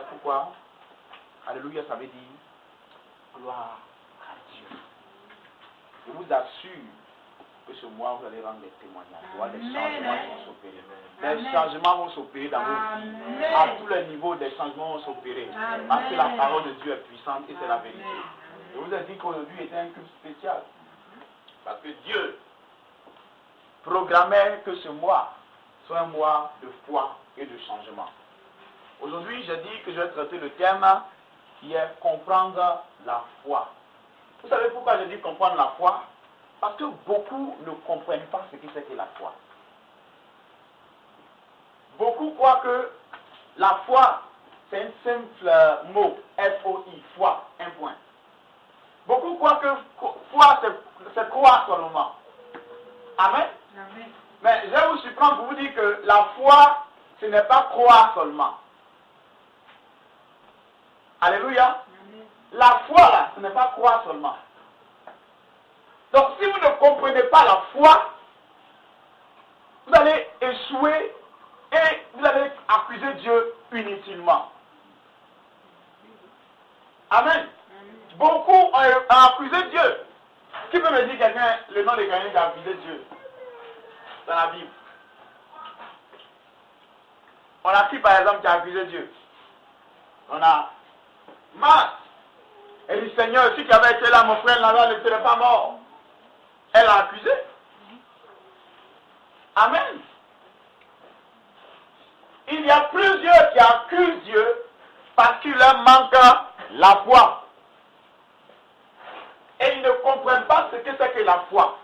Pourquoi? Alléluia, ça veut dire gloire à Dieu. Je vous assure que ce mois, vous allez rendre des témoignages. Des changements vont s'opérer. Des changements vont s'opérer dans vos vies. À tous les niveaux, des changements vont s'opérer. Parce que la parole de Dieu est puissante et c'est la vérité. Je vous ai dit qu'aujourd'hui était un culte spécial. Parce que Dieu programmait que ce mois soit un mois de foi et de changement. Aujourd'hui, j'ai dit que je vais traiter le thème qui est comprendre la foi. Vous savez pourquoi je dis comprendre la foi? Parce que beaucoup ne comprennent pas ce que c'est que la foi. Beaucoup croient que la foi, c'est un simple mot, F-O-I, foi, un point. Beaucoup croient que foi, c'est croire seulement. Amen? Amen. Mais je vais vous surprendre pour vous dire que la foi, ce n'est pas croire seulement. Alléluia. La foi, là, ce n'est pas croire seulement. Donc, si vous ne comprenez pas la foi, vous allez échouer et vous allez accuser Dieu inutilement. Amen. Beaucoup ont accusé Dieu. Qui peut me dire quelqu'un, le nom de quelqu'un qui a accusé Dieu dans la Bible? On a qui, par exemple, qui a accusé Dieu? On a Marthe. Elle dit, Seigneur, si tu avais été là, mon frère Lazare ne serait pas mort. Elle a accusé. Amen. Il y a plusieurs qui accusent Dieu parce qu'il leur manque la foi. Et ils ne comprennent pas ce que c'est que la foi.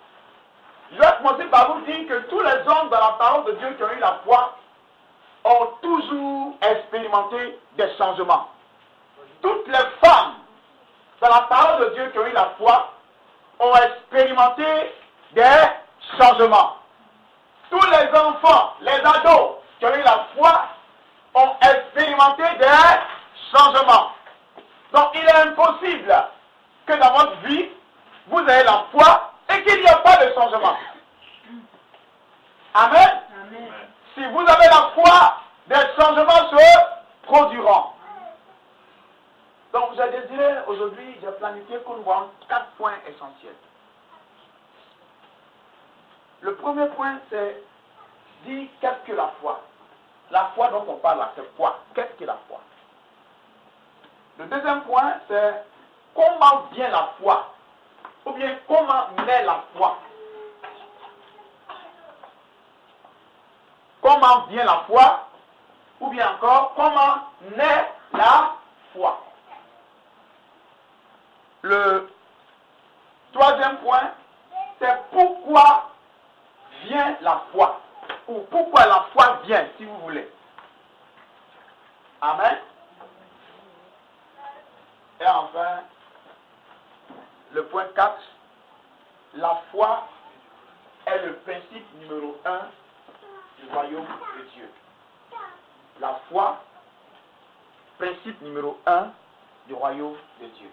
Je vais commencer par vous dire que tous les hommes dans la parole de Dieu qui ont eu la foi ont toujours expérimenté des changements. Toutes les femmes dans la parole de Dieu qui ont eu la foi ont expérimenté des changements. Tous les enfants, les ados qui ont eu la foi ont expérimenté des changements. Donc il est impossible que dans votre vie, vous ayez la foi et qu'il n'y a pas de changement. Amen. Amen. Si vous avez la foi, des changements se produiront. Donc j'ai désiré aujourd'hui, j'ai planifié qu'on voit 4 points essentiels. Le premier point, c'est dire qu'est-ce que la foi. La foi dont on parle là, c'est quoi? Qu'est-ce que la foi? Le deuxième point, c'est comment vient la foi? Ou bien comment naît la foi? Comment vient la foi? Ou bien encore, comment naît la foi? Le troisième point, c'est pourquoi vient la foi. Ou pourquoi la foi vient, si vous voulez. Amen. Et enfin, le point 4, la foi est le principe numéro 1 du royaume de Dieu. La foi, principe numéro 1 du royaume de Dieu.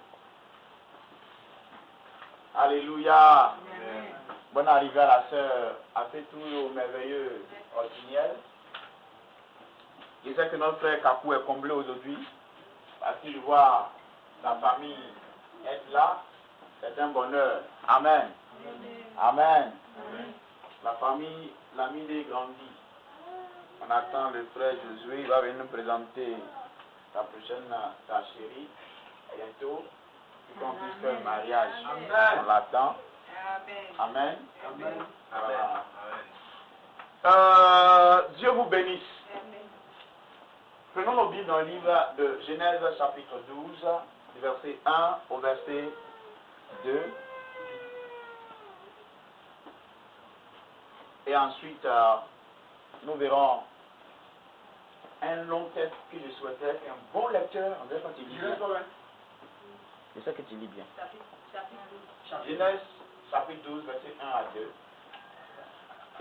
Alléluia. Amen. Bonne arrivée à la sœur, à fait tout au merveilleux ordinaire. Je sais que notre frère Kapou est comblé aujourd'hui, parce qu'il voit la famille être là, c'est un bonheur. Amen. Amen. Amen. La famille, l'ami des grandit. On attend le frère Josué, il va venir nous présenter la prochaine, ta chérie, bientôt. Qu'on puisse faire le mariage. Amen. On l'attend. Amen. Amen. Amen. Dieu vous bénisse. Amen. Prenons nos Bibles dans le livre de Genèse chapitre 12, du verset 1 au verset 2. Et ensuite, nous verrons un long texte que je souhaiterais qu'un bon lecteur, on dirait quand il lit bien. Je sais que tu lis bien. Genèse chapitre 12, verset 1 à 2.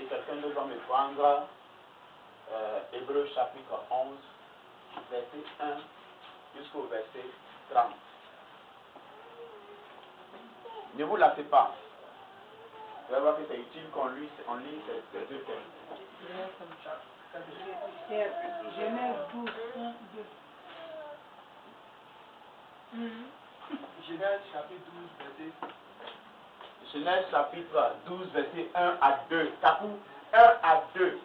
Et quelqu'un d'autre va me prendre Hébreux chapitre 11, verset 1 jusqu'au verset 30. Ne vous lassez pas. Vous allez voir que c'est utile qu'on lit ces deux textes. Genèse 12, 1, 2. Genèse chapitre 12, verset. Genèse chapitre 12, verset 1 à 2. Takou, 1 à 2.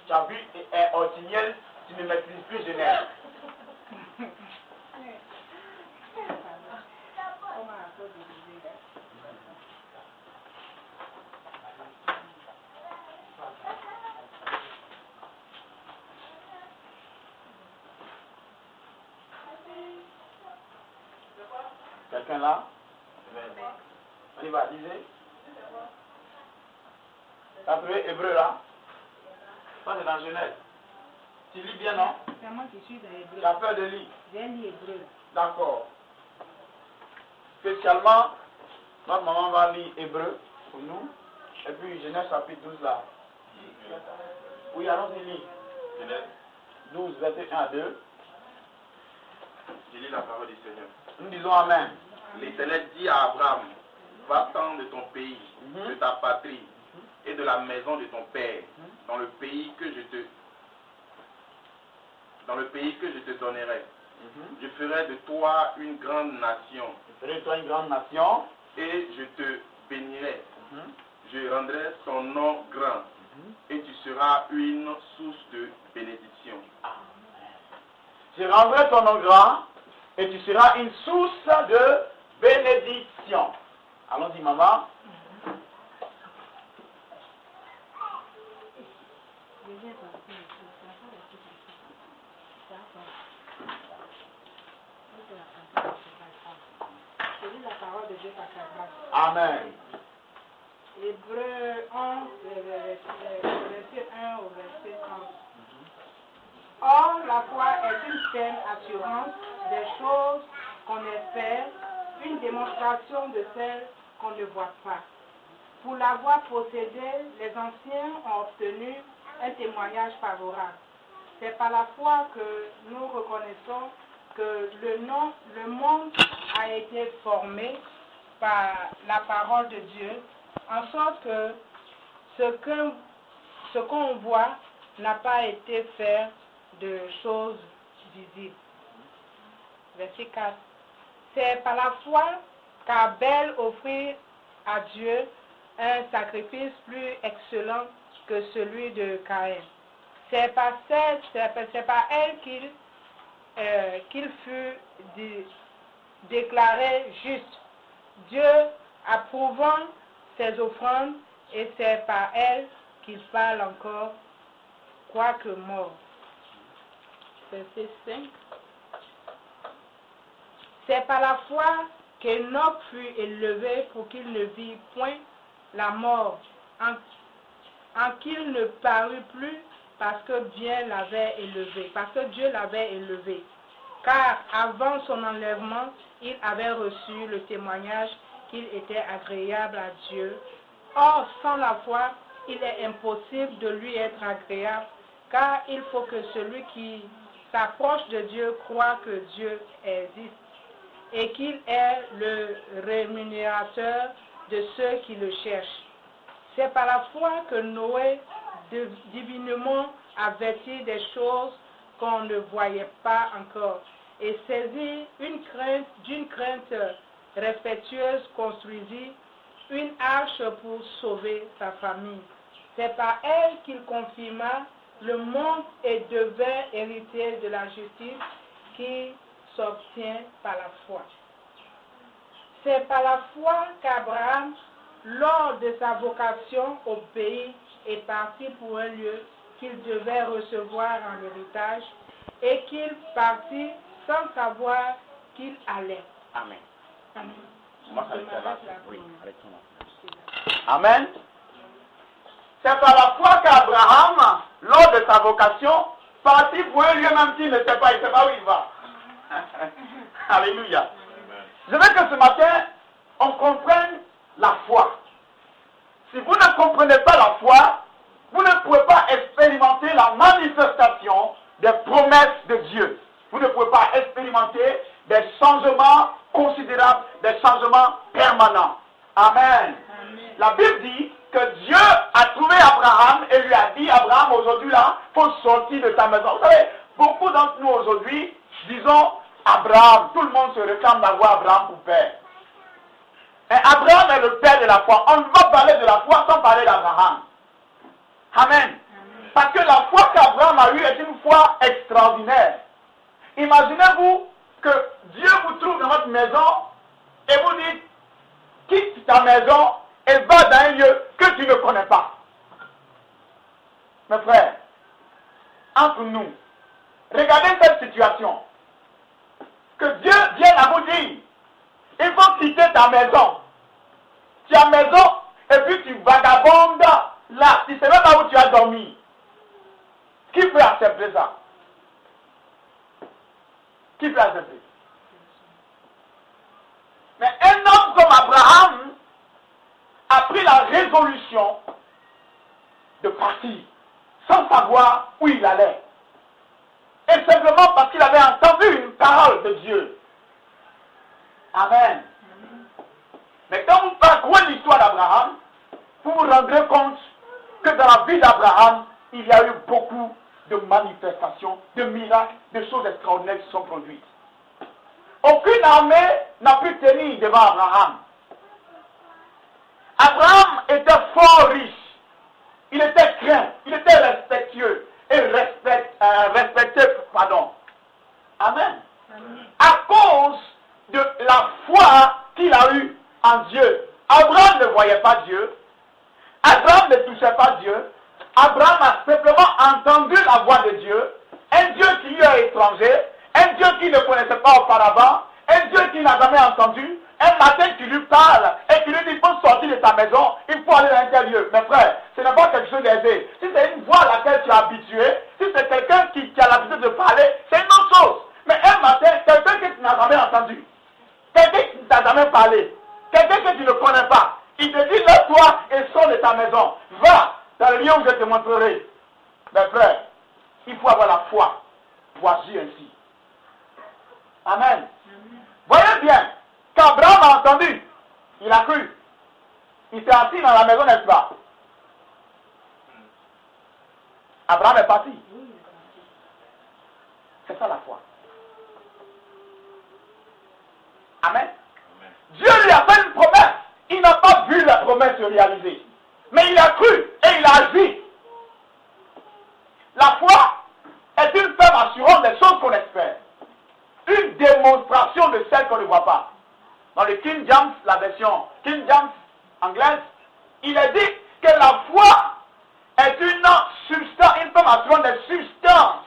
Tu as vu, Othniel, tu ne maîtrises plus Genèse. Quelqu'un là? On y va, lisez. Tu as trouvé Hébreu là? Ça c'est dans Genèse. Tu lis bien, non? C'est moi qui suis dans Hébreu. Tu as peur de lire? J'ai lu Hébreu. D'accord. Spécialement, notre maman va lire Hébreu pour nous. Et puis Genèse chapitre 12 là. Oui, allons-y lire. Genèse. 12, verset 1 à 2. Je lis la parole du Seigneur. Nous disons Amen. L'Éternel dit à Abraham, va-t'en de ton pays, de ta patrie et de la maison de ton père, dans le pays que je te donnerai. Je ferai de toi une grande nation. Je ferai de toi une grande nation. Et je te bénirai. Je rendrai ton nom grand. Et tu seras une source de bénédiction. Je rendrai ton nom grand. Et tu seras une source de bénédiction. Allons-y, maman. Amen. Hébreu 11, verset 1 au verset 30. Or, la foi est une ferme assurance des choses qu'on espère, une démonstration de celles qu'on ne voit pas. Pour l'avoir possédée, les anciens ont obtenu un témoignage favorable. C'est par la foi que nous reconnaissons que le monde a été formé par la parole de Dieu, en sorte que ce qu'on voit n'a pas été fait de choses visibles. Verset 4. C'est par la foi qu'Abel offrit à Dieu un sacrifice plus excellent que celui de Caïn. C'est par elle qu'il fut déclaré juste, Dieu approuvant ses offrandes, et c'est par elle qu'il parle encore, quoique mort. Verset 5. C'est par la foi qu'Enoch fut élevé pour qu'il ne vit point la mort, en qu'il ne parut plus parce que Dieu l'avait élevé. Car avant son enlèvement, il avait reçu le témoignage qu'il était agréable à Dieu. Or, sans la foi, il est impossible de lui être agréable, car il faut que celui qui s'approche de Dieu croit que Dieu existe et qu'il est le rémunérateur de ceux qui le cherchent. C'est par la foi que Noé, divinement averti des choses qu'on ne voyait pas encore, et saisi d'une crainte respectueuse, construisit une arche pour sauver sa famille. C'est par elle qu'il confirma le monde et devint héritier de la justice qui s'obtient par la foi. C'est par la foi qu'Abraham, lors de sa vocation au pays, est parti pour un lieu qu'il devait recevoir en héritage et qu'il partit sans savoir qu'il allait. Amen. Amen. Oui, Amen. C'est par la foi qu'Abraham, lors de sa vocation, partit pour un lieu même s'il ne sait pas, il ne sait pas où il va. Alléluia. Je veux que ce matin, on comprenne la foi. Si vous ne comprenez pas la foi, vous ne pouvez pas expérimenter la manifestation des promesses de Dieu. Vous ne pouvez pas expérimenter des changements considérables, des changements permanents. Amen. La Bible dit que Dieu a trouvé Abraham et lui a dit, Abraham, aujourd'hui là, il faut sortir de ta maison. Vous savez, beaucoup d'entre nous aujourd'hui, disons Abraham, tout le monde se réclame d'avoir Abraham pour père. Et Abraham est le père de la foi. On ne va parler de la foi sans parler d'Abraham. Amen. Parce que la foi qu'Abraham a eue est une foi extraordinaire. Imaginez-vous que Dieu vous trouve dans votre maison et vous dites, quitte ta maison et va dans un lieu que tu ne connais pas. Mes frères, entre nous, regardez cette situation. Que Dieu vienne à vous dire, il faut quitter ta maison. Tu as maison et puis tu vagabondes là. Tu ne sais même pas où tu as dormi. Qui peut accepter ça? Qui peut accepter? Mais un homme comme Abraham a pris la résolution de partir sans savoir où il allait. Et simplement parce qu'il avait entendu une parole de Dieu. Amen. Mais quand vous parcourez l'histoire d'Abraham, vous vous rendrez compte que dans la vie d'Abraham, il y a eu beaucoup de manifestations, de miracles, de choses extraordinaires qui sont produites. Aucune armée n'a pu tenir devant Abraham. Abraham était fort riche. Il était craint, il était respectueux et respecté. Amen. À cause de la foi qu'il a eue en Dieu. Abraham ne voyait pas Dieu. Abraham ne touchait pas Dieu. Abraham a simplement entendu la voix de Dieu. Un Dieu qui lui est étranger. Un Dieu qu'il ne connaissait pas auparavant. Un Dieu qu'il n'a jamais entendu. Un matin tu lui parles et tu lui dis, il faut sortir de ta maison, il faut aller dans un tel lieu. Mes frères, ce n'est pas quelque chose d'aisé. Si c'est une voix à laquelle tu es habitué, si c'est quelqu'un qui a l'habitude de parler, c'est une autre chose. Mais un matin, quelqu'un que tu n'as jamais entendu, quelqu'un qui ne t'a jamais parlé, quelqu'un que tu ne connais pas, il te dit, lève-toi et sors de ta maison. Va dans le lieu où je te montrerai. Mes frères, il faut avoir la foi pour agir ainsi. Amen. Voyez bien, quand Abraham a entendu, il a cru. Il s'est assis dans la maison, n'est-ce pas? Abraham est parti. C'est ça la foi. Amen. Dieu lui a fait une promesse. Il n'a pas vu la promesse se réaliser. Mais il a cru et il a agi. La foi est une ferme assurance des choses qu'on espère. Une démonstration de celles qu'on ne voit pas. Dans le King James, la version King James anglaise, il est dit que la foi est une substance, une ferme assurance des substances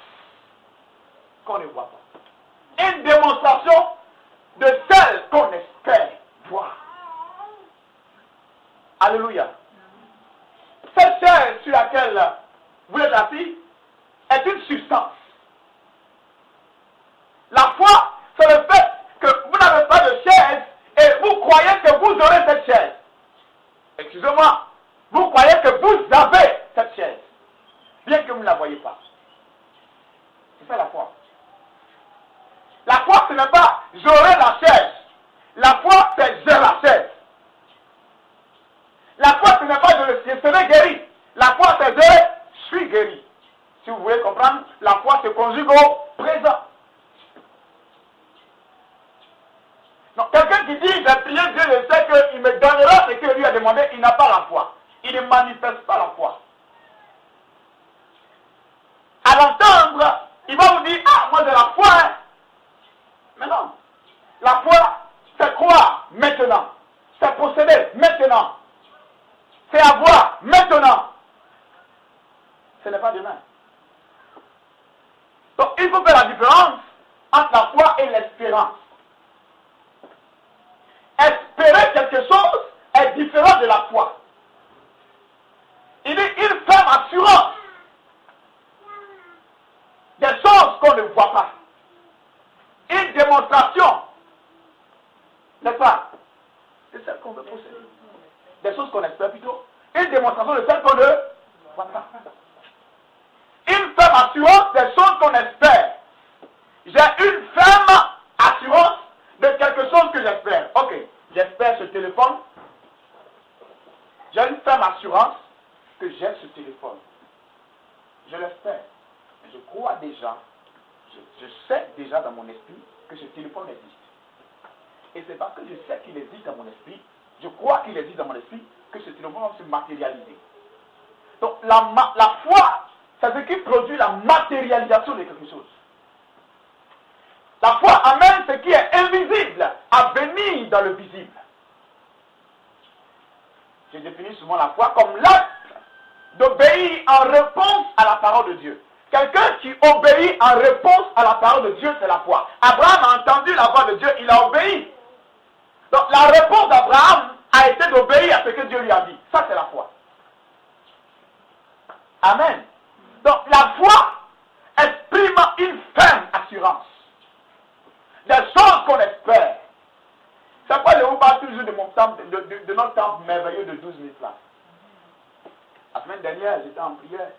qu'on ne voit pas. Une démonstration de celles qu'on espère voir. Alléluia. Cette chaise sur laquelle vous êtes assis est une substance. La foi, c'est le fait que vous n'avez pas de chaise et vous croyez que vous aurez cette chaise. Excusez-moi, vous croyez que vous avez cette chaise, bien que vous ne la voyez pas. C'est ça la foi. La foi, ce n'est pas j'aurai la chaise. La foi, c'est j'ai la chaise. La foi, ce n'est pas je serai guéri. La foi, c'est je suis guéri. Si vous voulez comprendre, la foi se conjugue au présent. Donc, quelqu'un qui dit, j'ai prié Dieu, je sais qu'il me donnera ce que lui a demandé, il n'a pas la foi. Il ne manifeste pas la foi. À l'entendre, il va vous dire, ah, moi j'ai la foi, hein. Mais non. La foi, c'est croire maintenant. C'est posséder maintenant. C'est avoir maintenant. Ce n'est pas demain. Donc, il faut faire la différence entre la foi et l'espérance. Espérer quelque chose est différent de la foi. Il est une ferme assurance des choses qu'on ne voit pas. Une démonstration, n'est-ce pas, de celles qu'on veut posséder. Des choses qu'on espère plutôt. Une démonstration de celles qu'on ne voit pas. Une ferme assurance des choses qu'on espère. J'ai une ferme assurance de quelque chose que j'espère. Ok, j'espère ce téléphone. J'ai une ferme assurance que j'ai ce téléphone. Je l'espère. Mais je crois déjà, je sais déjà dans mon esprit que ce téléphone existe. Et c'est parce que je sais qu'il existe dans mon esprit, je crois qu'il existe dans mon esprit, que ce téléphone va se matérialiser. Donc la foi, c'est ce qui produit la matérialisation de quelque chose. La foi amène ce qui est invisible à venir dans le visible. Je définis souvent la foi comme l'acte d'obéir en réponse à la parole de Dieu. Quelqu'un qui obéit en réponse à la parole de Dieu, c'est la foi. Abraham a entendu la voix de Dieu, il a obéi. Donc la réponse d'Abraham a été d'obéir à ce que Dieu lui a dit. Ça, c'est la foi. Amen. Donc la foi exprime une ferme assurance des choses qu'on espère. C'est pourquoi je vous parle toujours de mon temple, de notre temple merveilleux de 12 000 places. La semaine dernière, j'étais en prière.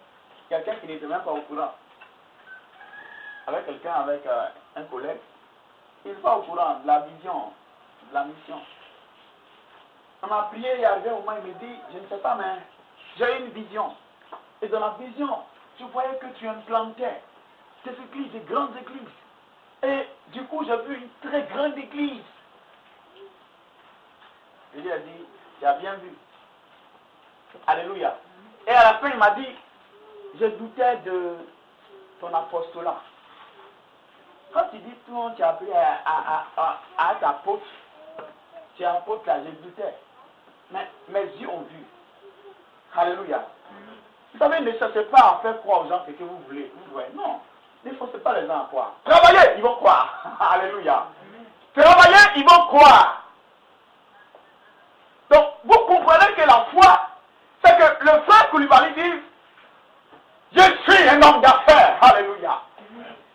Quelqu'un qui n'était même pas au courant. Avec quelqu'un, avec un collègue. Il n'est pas au courant de la vision, de la mission. On a prié, il est arrivé au moment, il me dit, je ne sais pas, mais j'ai une vision. Et dans la vision, je voyais que tu implantais des églises, des grandes églises. Et du coup, j'ai vu une très grande église. Et lui a dit, tu as bien vu. Alléluia. Et à la fin, il m'a dit, je doutais de ton apostolat. Quand tu dis tout le monde, tu as appelé à être apôtre, tu es apôtre là, je doutais. Mais mes yeux ont vu. Alléluia. Vous savez, ne cherchez pas à faire croire aux gens ce que vous voulez. Vous voyez, non. Ne forcez pas les gens à croire. Travaillez, ils vont croire. Alléluia. Travaillez, ils vont croire. Donc, vous comprenez que la foi, c'est que le frère Koulibaly dit, je suis un homme d'affaires. Alléluia.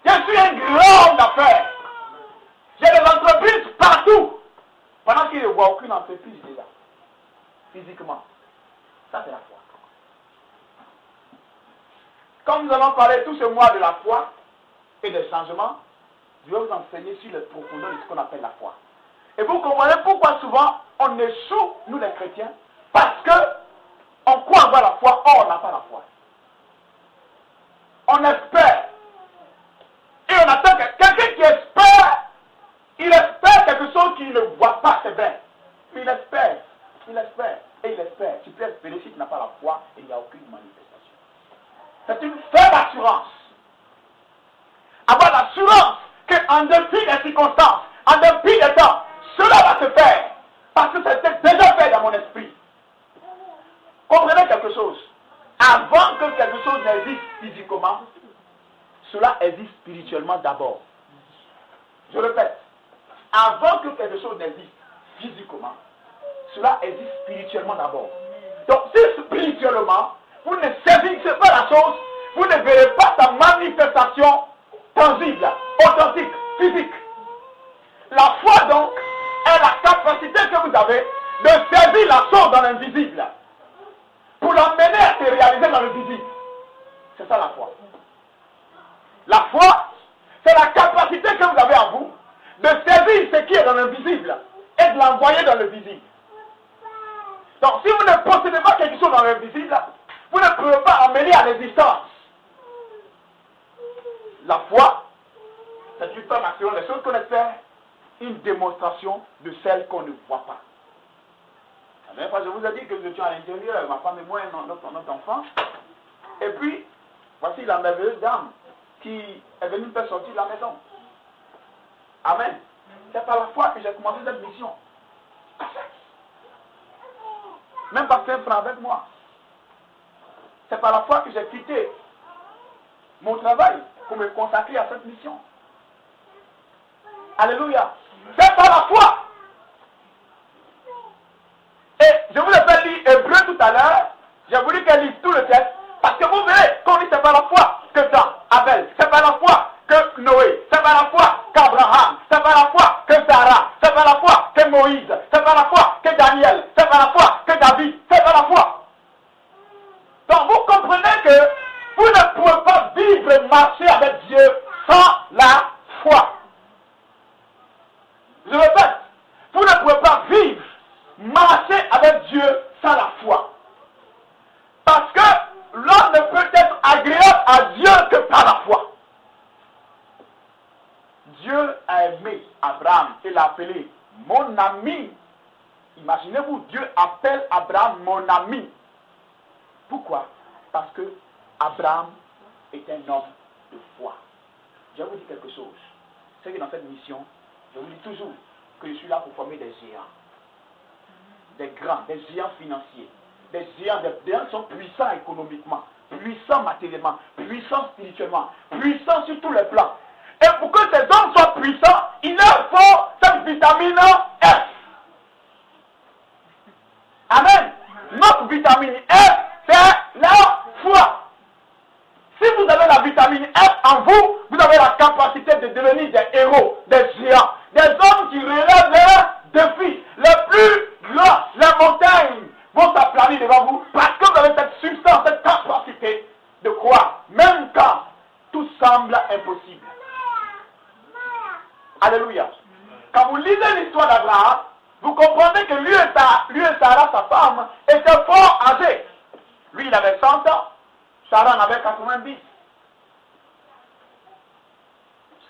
Je suis un grand homme d'affaires. J'ai des entreprises partout. Pendant qu'il ne voit aucune entreprise déjà. Physiquement. Ça, c'est la foi. Comme nous allons parler tout ce mois de la foi et des changements, je vais vous enseigner sur les profondeurs de ce qu'on appelle la foi. Et vous comprenez pourquoi souvent on échoue, nous les chrétiens, parce que on croit avoir la foi, or on n'a pas la foi. On espère. Et on attend que quelqu'un qui espère, il espère quelque chose qu'il ne voit pas, c'est vrai. Mais il espère, et il espère. Tu peux espérer si tu n'as pas la foi et il n'y a aucune manifestation. C'est une faible assurance. Avoir l'assurance qu'en dépit des circonstances, en dépit des temps, cela va se faire. Parce que c'était déjà fait dans mon esprit. Comprenez quelque chose. Avant que quelque chose n'existe physiquement, cela existe spirituellement d'abord. Je répète. Avant que quelque chose n'existe physiquement, cela existe spirituellement d'abord. Donc si spirituellement, vous ne saisissez pas la chose, vous ne verrez pas sa manifestation tangible, authentique, physique. La foi donc est la capacité que vous avez de saisir la chose dans l'invisible pour l'amener à se réaliser dans le visible. C'est ça la foi. La foi, c'est la capacité que vous avez en vous de saisir ce qui est dans l'invisible et de l'envoyer dans le visible. Donc si vous ne possédez pas quelque chose dans l'invisible, vous ne pouvez pas amener à l'existence. La foi, c'est une formation des choses qu'on espère, une démonstration de celles qu'on ne voit pas. La dernière fois, je vous ai dit que nous étions à l'intérieur, ma femme et moi, notre enfant. Et puis, voici la merveilleuse dame qui est venue me faire sortir de la maison. Amen. C'est par la foi que j'ai commencé cette mission. Même pas 5 francs avec moi. C'est par la foi que j'ai quitté mon travail pour me consacrer à cette mission. Alléluia. C'est par la foi. Et je vous ai fait lire Hébreu tout à l'heure. J'ai voulu qu'elle lise tout le texte. Parce que vous verrez qu'on dit c'est par la foi que Abel. C'est par la foi que Noé. C'est par la foi qu'Abraham. C'est par la foi que Sarah. C'est par la foi que Moïse. C'est par la foi que Daniel. C'est par la foi que David. C'est par la foi. Donc vous comprenez Mon ami. Imaginez-vous, Dieu appelle Abraham mon ami. Pourquoi? Parce que Abraham est un homme de foi. Je vais vous dire quelque chose. C'est que dans cette mission, je vous dis toujours que je suis là pour former des géants. Des grands, des géants financiers. Des géants qui sont puissants économiquement, puissants matériellement, puissants spirituellement, puissants sur tous les plans. Et pour que ces hommes soient puissants, il leur faut cette vitamine F. Amen. Notre vitamine F, c'est la foi. Si vous avez la vitamine F en vous, vous avez la capacité de devenir des héros, des géants, des hommes qui relèvent les défis. Les plus grands, les montagnes vont s'aplanir devant vous parce que vous avez cette substance, cette capacité de croire, même quand tout semble impossible. Alléluia. Quand vous lisez l'histoire d'Abraham, vous comprenez que lui et Sarah, sa femme, étaient fort âgés. Lui, il avait 100 ans. Sarah en avait 90.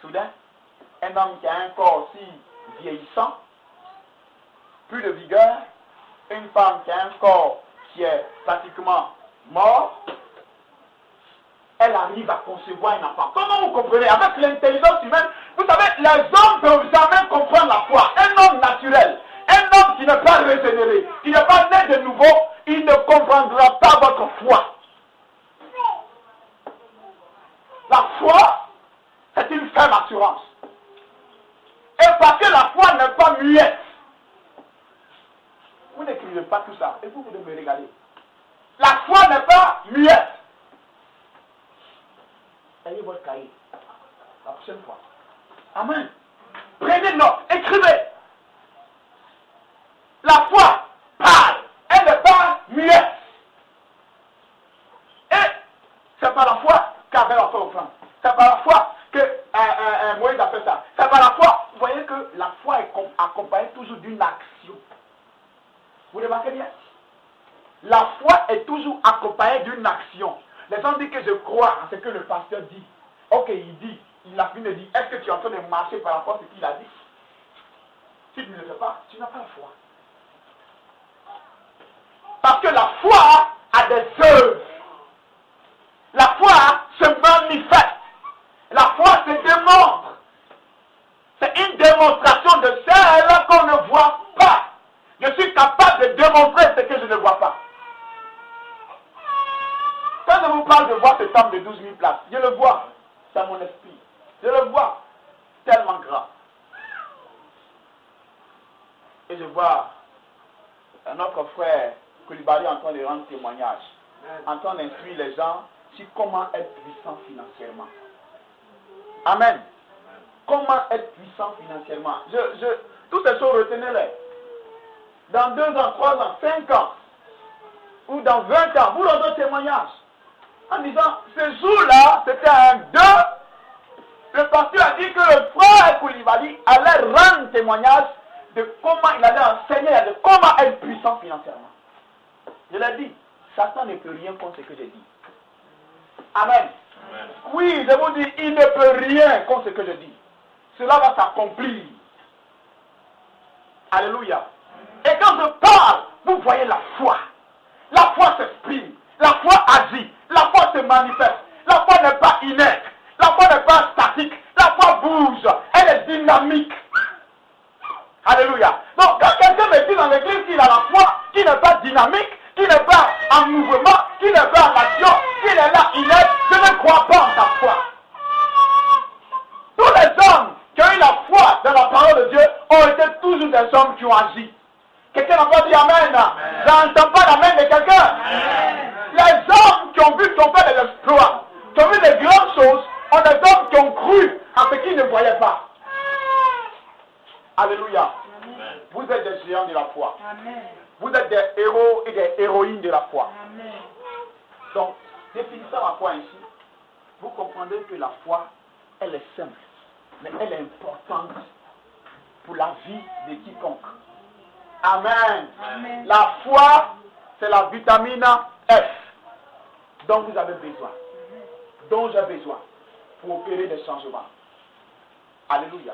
Soudain, un homme qui a un corps si vieillissant, plus de vigueur, une femme qui a un corps qui est pratiquement mort, elle arrive à concevoir un enfant. Comment vous comprenez? Avec l'intelligence humaine, vous savez, les hommes ne peuvent jamais comprendre la foi. Un homme naturel, un homme qui n'est pas régénéré, qui n'est pas né de nouveau, il ne comprendra pas votre foi. La foi, c'est une ferme assurance. Et parce que la foi n'est pas muette, vous n'écrivez pas tout ça, et vous devez me regarder. La foi n'est pas muette. Ayez votre cahier. La prochaine fois. Amen. Prenez note, écrivez. La foi parle, elle n'est pas muette. Et c'est par la foi qu'Abel a fait offrande. C'est par la foi que Moïse a fait ça. C'est par la foi. Vous voyez que la foi est accompagnée toujours d'une action. Vous remarquez bien? La foi est toujours accompagnée d'une action. Les gens disent que je crois en ce que le pasteur dit. Ok, il a fini de dire, est-ce que tu es en train de marcher par rapport à ce qu'il a dit? Si tu ne le fais pas, tu n'as pas la foi. Parce que la foi a des œuvres. La foi se manifeste. La foi se démontre. C'est une démonstration de celle qu'on ne voit pas. Je suis capable de démontrer ce que je ne vois pas. Quand je vous parle de voir ce temple de 12 000 places, je le vois. C'est mon esprit. Je le vois tellement grand. Et je vois notre frère Koulibaly en train de rendre témoignage, en train d'instruire les gens sur comment être puissant financièrement. Amen. Comment être puissant financièrement. Toutes ces choses, retenez-les. Dans 2 ans, 3 ans, 5 ans, ou dans 20 ans, vous rendez témoignage. En disant, ce jour-là, c'était un 2. Le pasteur a dit que le frère Koulibaly allait rendre témoignage de comment il allait enseigner, de comment être puissant financièrement. Je l'ai dit, Satan ne peut rien contre ce que j'ai dit. Amen. Amen. Oui, je vous dis, il ne peut rien contre ce que je dis. Cela va s'accomplir. Alléluia. Et quand je parle, vous voyez la foi. La foi s'exprime. La foi agit. La foi se manifeste. La foi n'est pas inerte. La foi n'est pas statique. La foi bouge. Elle est dynamique. Alléluia. Donc quand quelqu'un me dit dans l'église qu'il a la foi, qui n'est pas dynamique, qui n'est pas en mouvement, qui n'est pas en action, qu'il est là inerte, je ne crois pas en sa foi. Tous les hommes qui ont eu la foi dans la parole de Dieu ont été toujours des hommes qui ont agi. Quelqu'un n'a pas dit Amen. J'entends pas l'amen de quelqu'un. Les hommes qui ont vu, qui ont fait des exploits, qui ont vu des grandes choses, ont des hommes qui ont cru en ce qu'ils ne voyaient pas. Alléluia. Amen. Vous êtes des géants de la foi. Amen. Vous êtes des héros et des héroïnes de la foi. Amen. Donc, définissant la foi ainsi, vous comprenez que la foi, elle est simple, mais elle est importante pour la vie de quiconque. Amen. Amen. La foi, c'est la vitamine F dont vous avez besoin, dont j'ai besoin pour opérer des changements. Alléluia.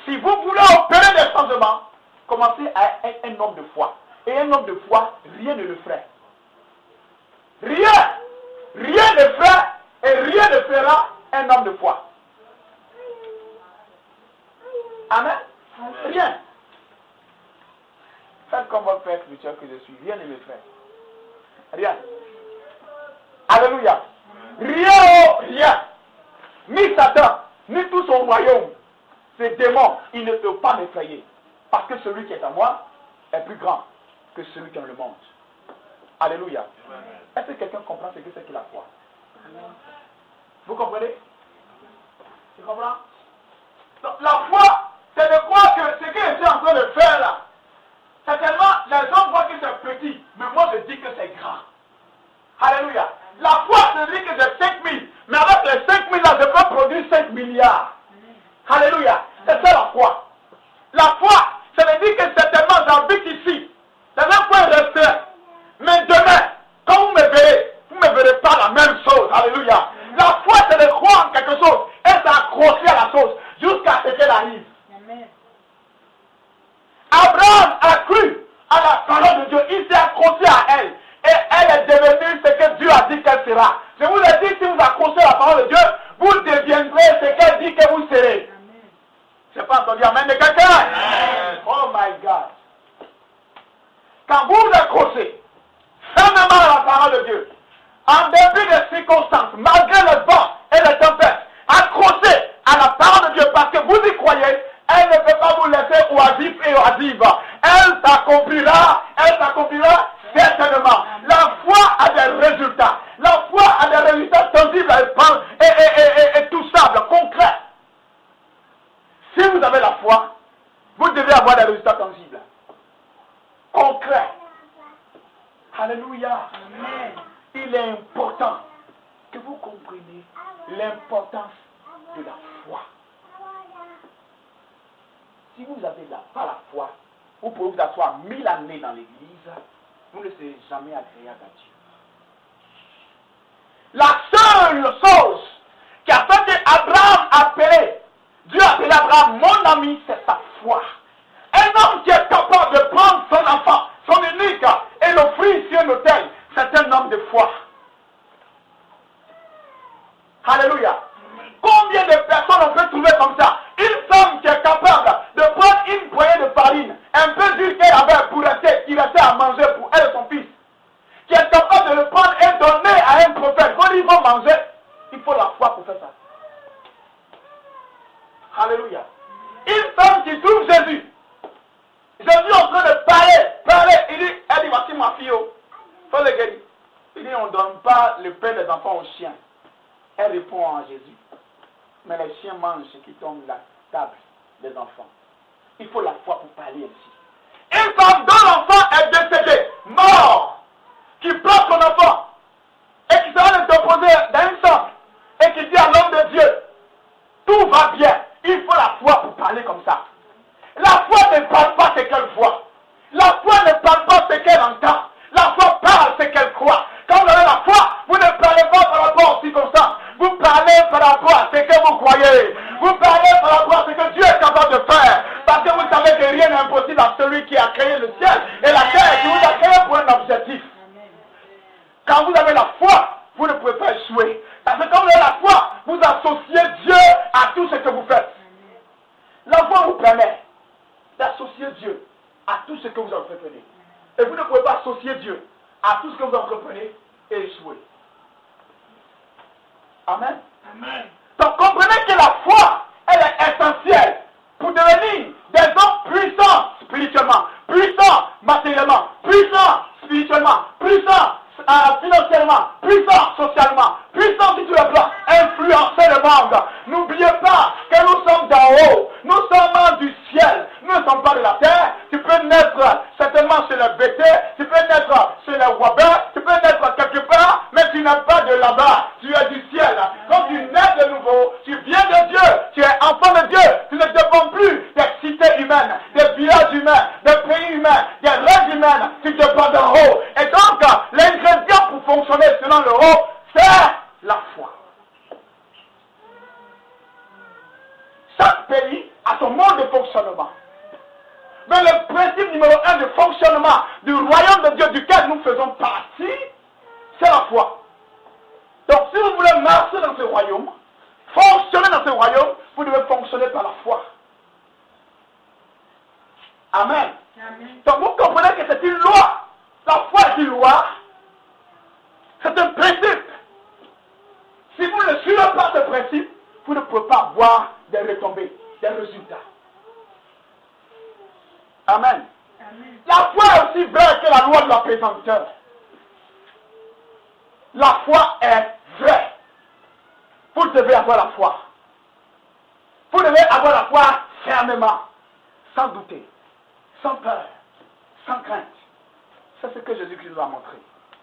Si vous voulez opérer des changements, commencer à être un homme de foi. Et un homme de foi, rien ne le ferait. Rien ne ferait et rien ne fera un homme de foi. Amen. Rien. Faites comme votre père spirituel que je suis. Rien ne me ferait. Rien. Alléluia. Rien. Ni Satan, ni tout son royaume, ces démons, ils ne peuvent pas m'effrayer. Parce que celui qui est à moi est plus grand que celui qui est dans le monde. Alléluia. Est-ce que quelqu'un comprend ce que c'est que la foi? Vous comprenez? Tu comprends? Donc, la foi, c'est de croire que ce que je suis en train de faire là, certainement, les gens voient que c'est petit, mais moi je dis que c'est grand. Alléluia. La foi, c'est dit que j'ai 5 000, mais avec les 5 000 là, je peux produire 5 milliards. Alléluia. C'est ça la foi. La foi, ça veut dire que certainement j'habite ici, dans un point restreint. Mais demain, quand vous me verrez pas la même chose. Alléluia. La foi, c'est de croire en quelque chose et s'accrocher à la chose jusqu'à ce qu'elle arrive. Amen. Abraham a cru à la parole de Dieu. Il s'est accroché à elle. Et elle est devenue ce que Dieu a dit qu'elle sera. Je vous ai dit, si vous accrochez à la parole de Dieu, vous deviendrez ce qu'elle dit que vous serez. Je n'ai pas entendu amen de quelqu'un. Oh my God. Quand vous vous accrochez fermement à la parole de Dieu, en début des circonstances, malgré le vent et les tempêtes, accrochez à la parole de Dieu parce que vous y croyez, elle ne peut pas vous laisser oisif et oisive. Elle s'accomplira certainement. La foi a des résultats. La foi a des résultats tangibles et touchables, concrets. Si vous avez la foi, vous devez avoir des résultats tangibles, concrets. Alléluia. Amen. Il est important que vous compreniez l'importance de la foi. Si vous n'avez pas la foi, vous pouvez vous asseoir 1000 années dans l'église, vous ne serez jamais agréable à Dieu. La seule chose qui a fait qu'Abraham Dieu a appelé Abraham mon ami, c'est sa foi. Un homme qui est capable de prendre son enfant, son unique, et l'offrir sur un autel, c'est un homme de foi. Alléluia. Combien de personnes on peut trouver comme ça? Une femme qui est capable de prendre une poignée de farine, un peu d'huile qu'elle avait qui restait à manger pour elle et son fils, qui est capable de le prendre et donner à un prophète. Quand ils vont manger, il faut la foi pour faire ça. Alléluia. Une femme qui trouve Jésus en train de parler, elle dit voici ma fille, faut le guérir. Il dit on ne donne pas le pain des enfants aux chiens. Elle répond à Jésus. Mais les chiens mangent ce qui tombe de la table des enfants. Il faut la foi pour parler ainsi. Une femme dont l'enfant est décédé, mort, qui prend son enfant et qui sera le déposer dans une chambre et qui dit à l'homme de Dieu, tout va bien. Il faut la foi pour parler comme ça. La foi ne parle pas ce qu'elle voit. La foi ne parle pas ce qu'elle entend. La foi parle ce qu'elle croit. Quand vous avez la foi, vous ne parlez pas par rapport aux circonstances. Vous parlez par rapport à ce que vous croyez. Vous parlez par rapport à ce que Dieu est capable de faire. Parce que vous savez que rien n'est impossible à celui qui a créé le ciel et la terre, qui vous a créé pour un objectif. Quand vous avez la foi, vous ne pouvez pas échouer. Parce que quand vous avez la foi, vous associez Dieu à tout ce que vous faites. La foi vous permet d'associer Dieu à tout ce que vous entreprenez. Et vous ne pouvez pas associer Dieu à tout ce que vous entreprenez et échouer. Amen. Amen. Donc comprenez que la foi, elle est essentielle pour devenir des hommes puissants spirituellement, puissants matériellement, puissants spirituellement, puissants financièrement, puissants socialement, puissants sur tous les plans, influencer le monde. N'oubliez pas que nous sommes d'en haut, nous sommes du ciel, nous ne sommes pas de la terre. Tu peux naître certainement chez les BT, tu peux naître chez les Wabins, tu peux naître quelque part, mais tu n'es pas de là-bas, tu es du ciel. Quand tu nais de nouveau, tu viens de Dieu, tu es enfant de Dieu, tu ne dépends plus des cités humaines, des villages humains, des pays humains, des rêves humaines, tu dépends d'en haut. Et donc, l'ingrédient pour fonctionner selon le haut, c'est la foi. Chaque pays a son mode de fonctionnement. Mais le principe numéro 1 de fonctionnement du royaume de Dieu duquel nous faisons partie, c'est la foi. Donc si vous voulez marcher dans ce royaume, fonctionner dans ce royaume, vous devez fonctionner par la foi. Amen. Amen. Donc vous comprenez que c'est une loi. La foi est une loi. C'est un principe. Si vous ne suivez pas ce principe, vous ne pouvez pas avoir des retombées, des résultats. Amen. Amen. La foi est aussi vraie que la loi de la présompteur. La foi est vraie. Vous devez avoir la foi. Vous devez avoir la foi fermement, sans douter, sans peur, sans crainte. C'est ce que Jésus-Christ nous a montré.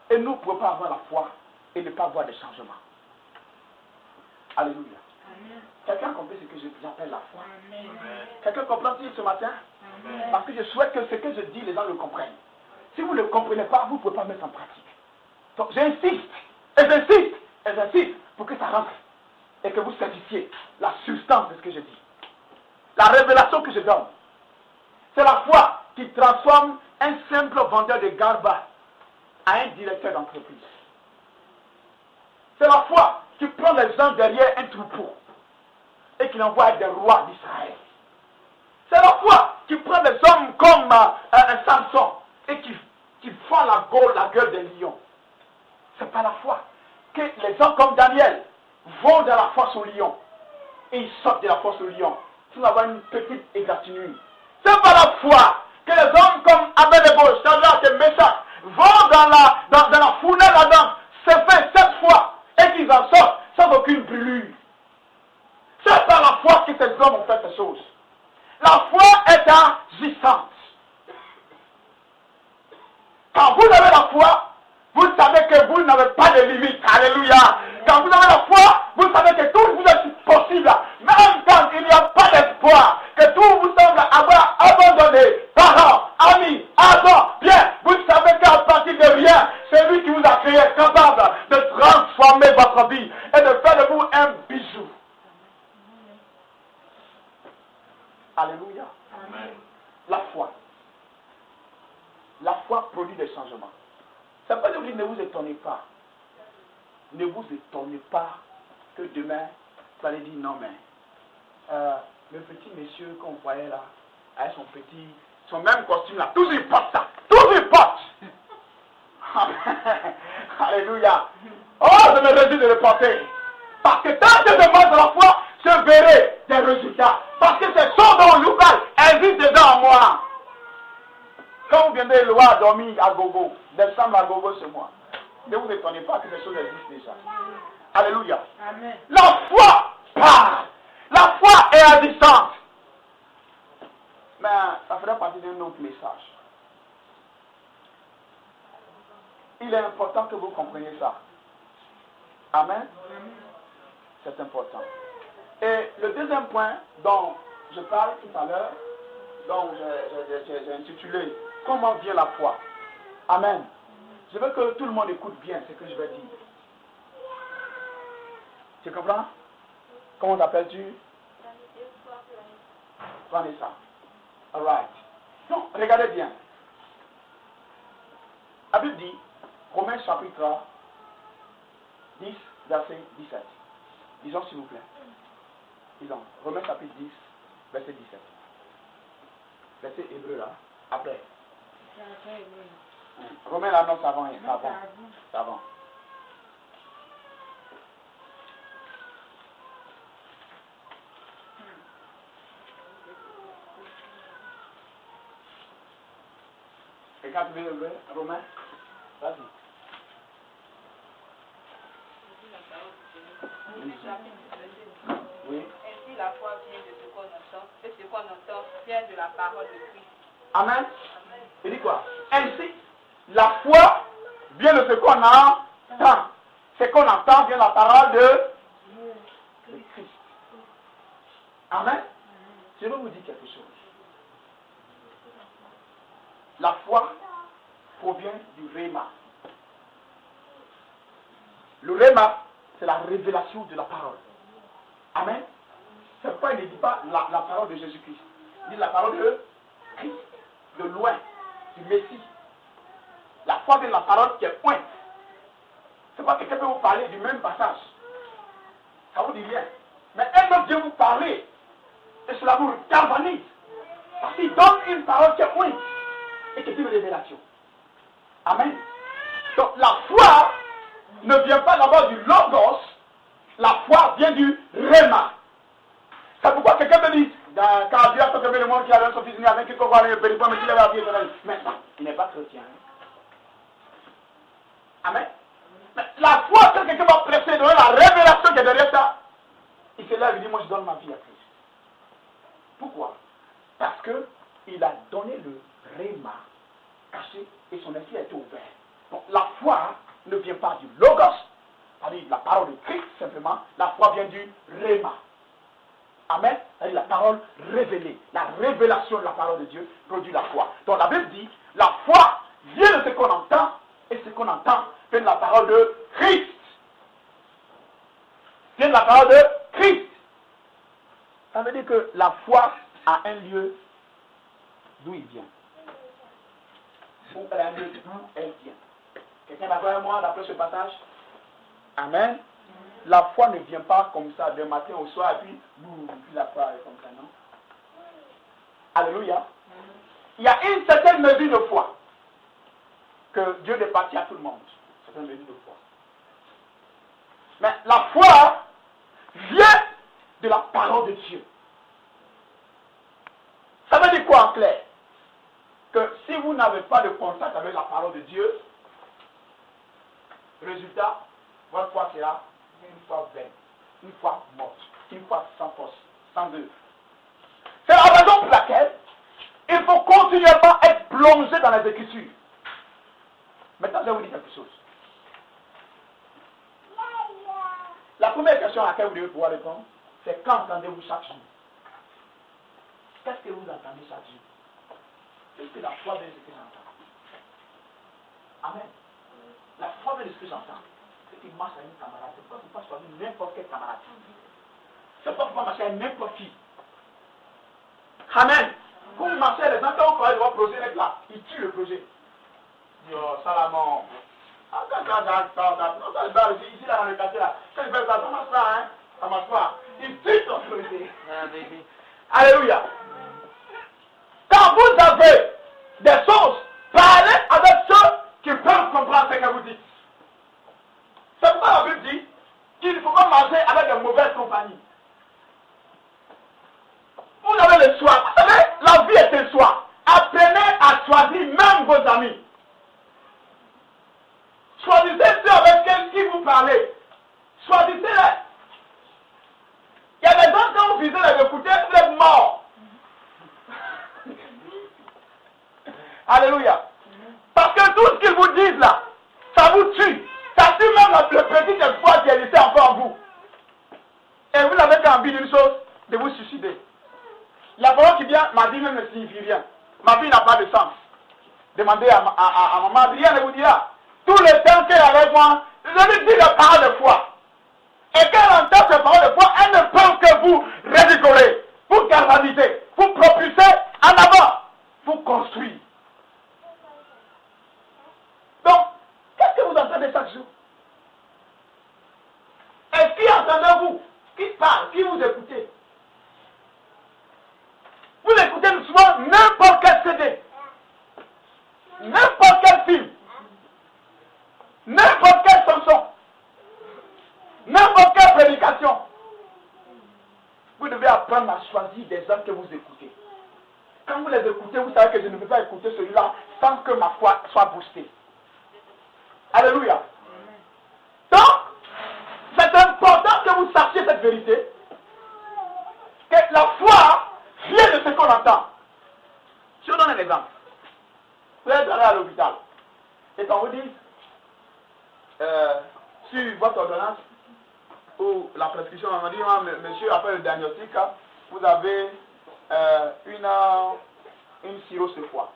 Et nous ne pouvons pas avoir la foi et ne pas avoir des changements. Alléluia. Amen. Quelqu'un comprend ce que j'appelle la foi? Amen. Quelqu'un comprend-il ce matin? Amen. Parce que je souhaite que ce que je dis, les gens le comprennent. Si vous ne le comprenez pas, vous ne pouvez pas mettre en pratique. Donc j'insiste, et j'insiste pour que ça rentre. Et que vous certifiez la substance de ce que je dis. La révélation que je donne. C'est la foi qui transforme un simple vendeur de garba à un directeur d'entreprise. C'est la foi qui prend les gens derrière un troupeau et qui l'envoie des rois d'Israël. C'est la foi qui prend des hommes comme un Samson et qui fend la gueule des lions. C'est pas la foi que les gens comme Daniel vont dans la fosse au lion et ils sortent de la fosse au lion sans avoir une petite égratignure. C'est pas la foi que les hommes comme Abel-Ebo, Shadrach et Meshach vont dans la fournaise là-dedans, c'est fait 7 fois et qu'ils en sortent sans aucune brûlure. C'est par la foi que ces hommes ont fait ces choses. La foi est agissante. Quand vous avez la foi, vous savez que vous n'avez pas de limite. Alléluia. Quand vous avez la foi, vous savez que tout vous est possible. Même quand il n'y a pas d'espoir, que tout vous semble avoir abandonné, parents, amis, argent, bien, vous savez qu'à partir de rien, c'est lui qui vous a créé capable de transformer votre vie et de faire de vous un bijou. Alléluia. Amen. La foi. La foi produit des changements. Ça ne veut pas dire ne vous étonnez pas. Ne vous étonnez pas que demain, vous allez dire non, mais le petit monsieur qu'on voyait là, avec son même costume là, toujours il porte ça. Toujours il porte. Alléluia. Oh, je me réjouis de le porter. Parce que tant que je marche dans la foi, je verrai des résultats. Parce que ces choses dont on nous parle existent déjà en moi. Quand vous viendrez le voir dormir à gogo, descendre à gogo chez moi, ne vous étonnez pas que ces choses existent déjà. Alléluia. Amen. La foi parle. La foi est agissante. Mais ça ferait partie d'un autre message. Il est important que vous compreniez ça. Amen. C'est important. Et le deuxième point dont je parle tout à l'heure, dont j'ai intitulé « Comment vient la foi ?» Amen. Je veux que tout le monde écoute bien ce que je vais dire. Tu comprends? Comment t'appelles-tu? Vanessa. All right. Non, regardez bien. La Bible dit, Romains chapitre 10, verset 17. Disons s'il vous plaît. Disons, Romains chapitre 10, verset 17. Verset hébreu là, après. Romains là, non, c'est avant. C'est avant. Et quand tu veux Romains, vas-y. Oui. Ainsi la foi vient de ce qu'on entend, et ce qu'on entend vient de la parole de Christ. Amen. Il dit quoi? Ainsi, la foi vient de ce qu'on entend. Ce qu'on entend vient de la parole de Christ. Amen. Je vais vous dire quelque chose. La foi provient du Réma. Le Réma, c'est la révélation de la parole. Amen. C'est pourquoi il ne dit pas la parole de Jésus-Christ. Il dit la parole de Christ. de loin du Messie. La foi vient de la parole qui est pointe. C'est pas que quelqu'un peut vous parler du même passage. Ça vous dit rien. Mais un autre vient vous parler. Et cela vous galvanise. Parce qu'il donne une parole qui est pointe. Et qui est une révélation. Amen. Donc la foi ne vient pas d'abord du logos. La foi vient du réma. C'est pourquoi quelqu'un me dit, quand Dieu a fait le monde qui a donné son fils, avec qui comprend le périple, mais qu'il avait appuyé sur elle. Mais non, il n'est pas chrétien. Amen. Mais la foi, quand quelqu'un va presser dans la révélation qui est derrière ça, il se lève et dit, moi je donne ma vie à Christ. Pourquoi? Parce qu'il a donné le réma caché et son esprit a été ouvert. Donc la foi ne vient pas du logos, c'est-à-dire la parole de Christ simplement, la foi vient du réma. Amen. C'est-à-dire la parole révélée. La révélation de la parole de Dieu produit la foi. Donc la Bible dit, la foi vient de ce qu'on entend, et ce qu'on entend vient de la parole de Christ. Vient de la parole de Christ. Ça veut dire que la foi a un lieu d'où il vient. Ou elle a un lieu d'où elle vient. Quelqu'un est d'accord avec moi d'après ce passage? Amen. La foi ne vient pas comme ça d'un matin au soir et puis la foi est comme ça, non? Alléluia. Il y a une certaine mesure de foi que Dieu répartit à tout le monde. Une certaine mesure de foi. Mais la foi vient de la parole de Dieu. Ça veut dire quoi en clair? Que si vous n'avez pas de contact avec la parole de Dieu, résultat, votre foi sera une fois vaine, une fois morte, une fois sans force, sans œuvre. C'est la raison pour laquelle il faut continuellement être plongé dans les Écritures. Maintenant, je vais vous dire quelque chose. La première question à laquelle vous devez pouvoir répondre, c'est quand entendez-vous chaque jour? Qu'est-ce que vous entendez chaque jour? Qu'est-ce que la foi vient de ce que j'entends? Amen. La foi vient de ce que j'entends. C'est qu'il marche avec une camarade. C'est pas qu'il passe choisir n'importe quel camarade. C'est pas qu'il va marcher avec n'importe qui. Amen. Quand vous marchez, les gens, quand vous parlez de votre projet, là, ils tuent le projet. Yo, Salamon. Ici, là, dans le quartier, là, quand ils font ça, ça marche pas, hein? Ça marche pas. Ils tuent ton projet. Alléluia. Quand vous avez des choses, parlez avec ceux qui peuvent comprendre ce que vous dites. C'est pourquoi la Bible dit qu'il ne faut pas marcher avec de mauvaises compagnies. Vous avez le choix. Vous savez, la vie est un choix. Apprenez à choisir même vos amis. Choisissez ceux avec qui vous parlez. Choisissez-les. Il y a des gens, quand vous visez les écouter, vous êtes morts. Alléluia. Parce que tout ce qu'ils vous disent là, ça vous tue. Ça tue même le petit espoir qui est laissé encore en vous. Et vous n'avez qu'envie d'une chose, de vous suicider. La parole qui vient, ma vie même ne signifie rien. Ma vie n'a pas de sens. Demandez à maman, rien ne vous dira. Tout le temps qu'elle est avec moi, je lui dis les paroles de foi. Et quand elle entend ces paroles de foi, elle ne peut que vous ridiculer, vous galvaniser, vous propulser en avant, vous construire. Donc, qu'est-ce que vous entendez chaque jour? Et qui entendez-vous? Qui parle? Qui vous écoutez? Vous écoutez souvent n'importe quel CD, n'importe quel film, n'importe quelle chanson, n'importe quelle prédication. Vous devez apprendre à choisir des hommes que vous écoutez. Quand vous les écoutez, vous savez que je ne peux pas écouter celui-là sans que ma foi soit boostée. Alléluia. Donc, c'est important que vous sachiez cette vérité, que la foi vient de ce qu'on entend. Je vous donne un exemple. Vous êtes allé à l'hôpital et quand vous dit sur votre ordonnance ou la prescription, on dit monsieur, après le diagnostic, vous avez une cirrhose de foie.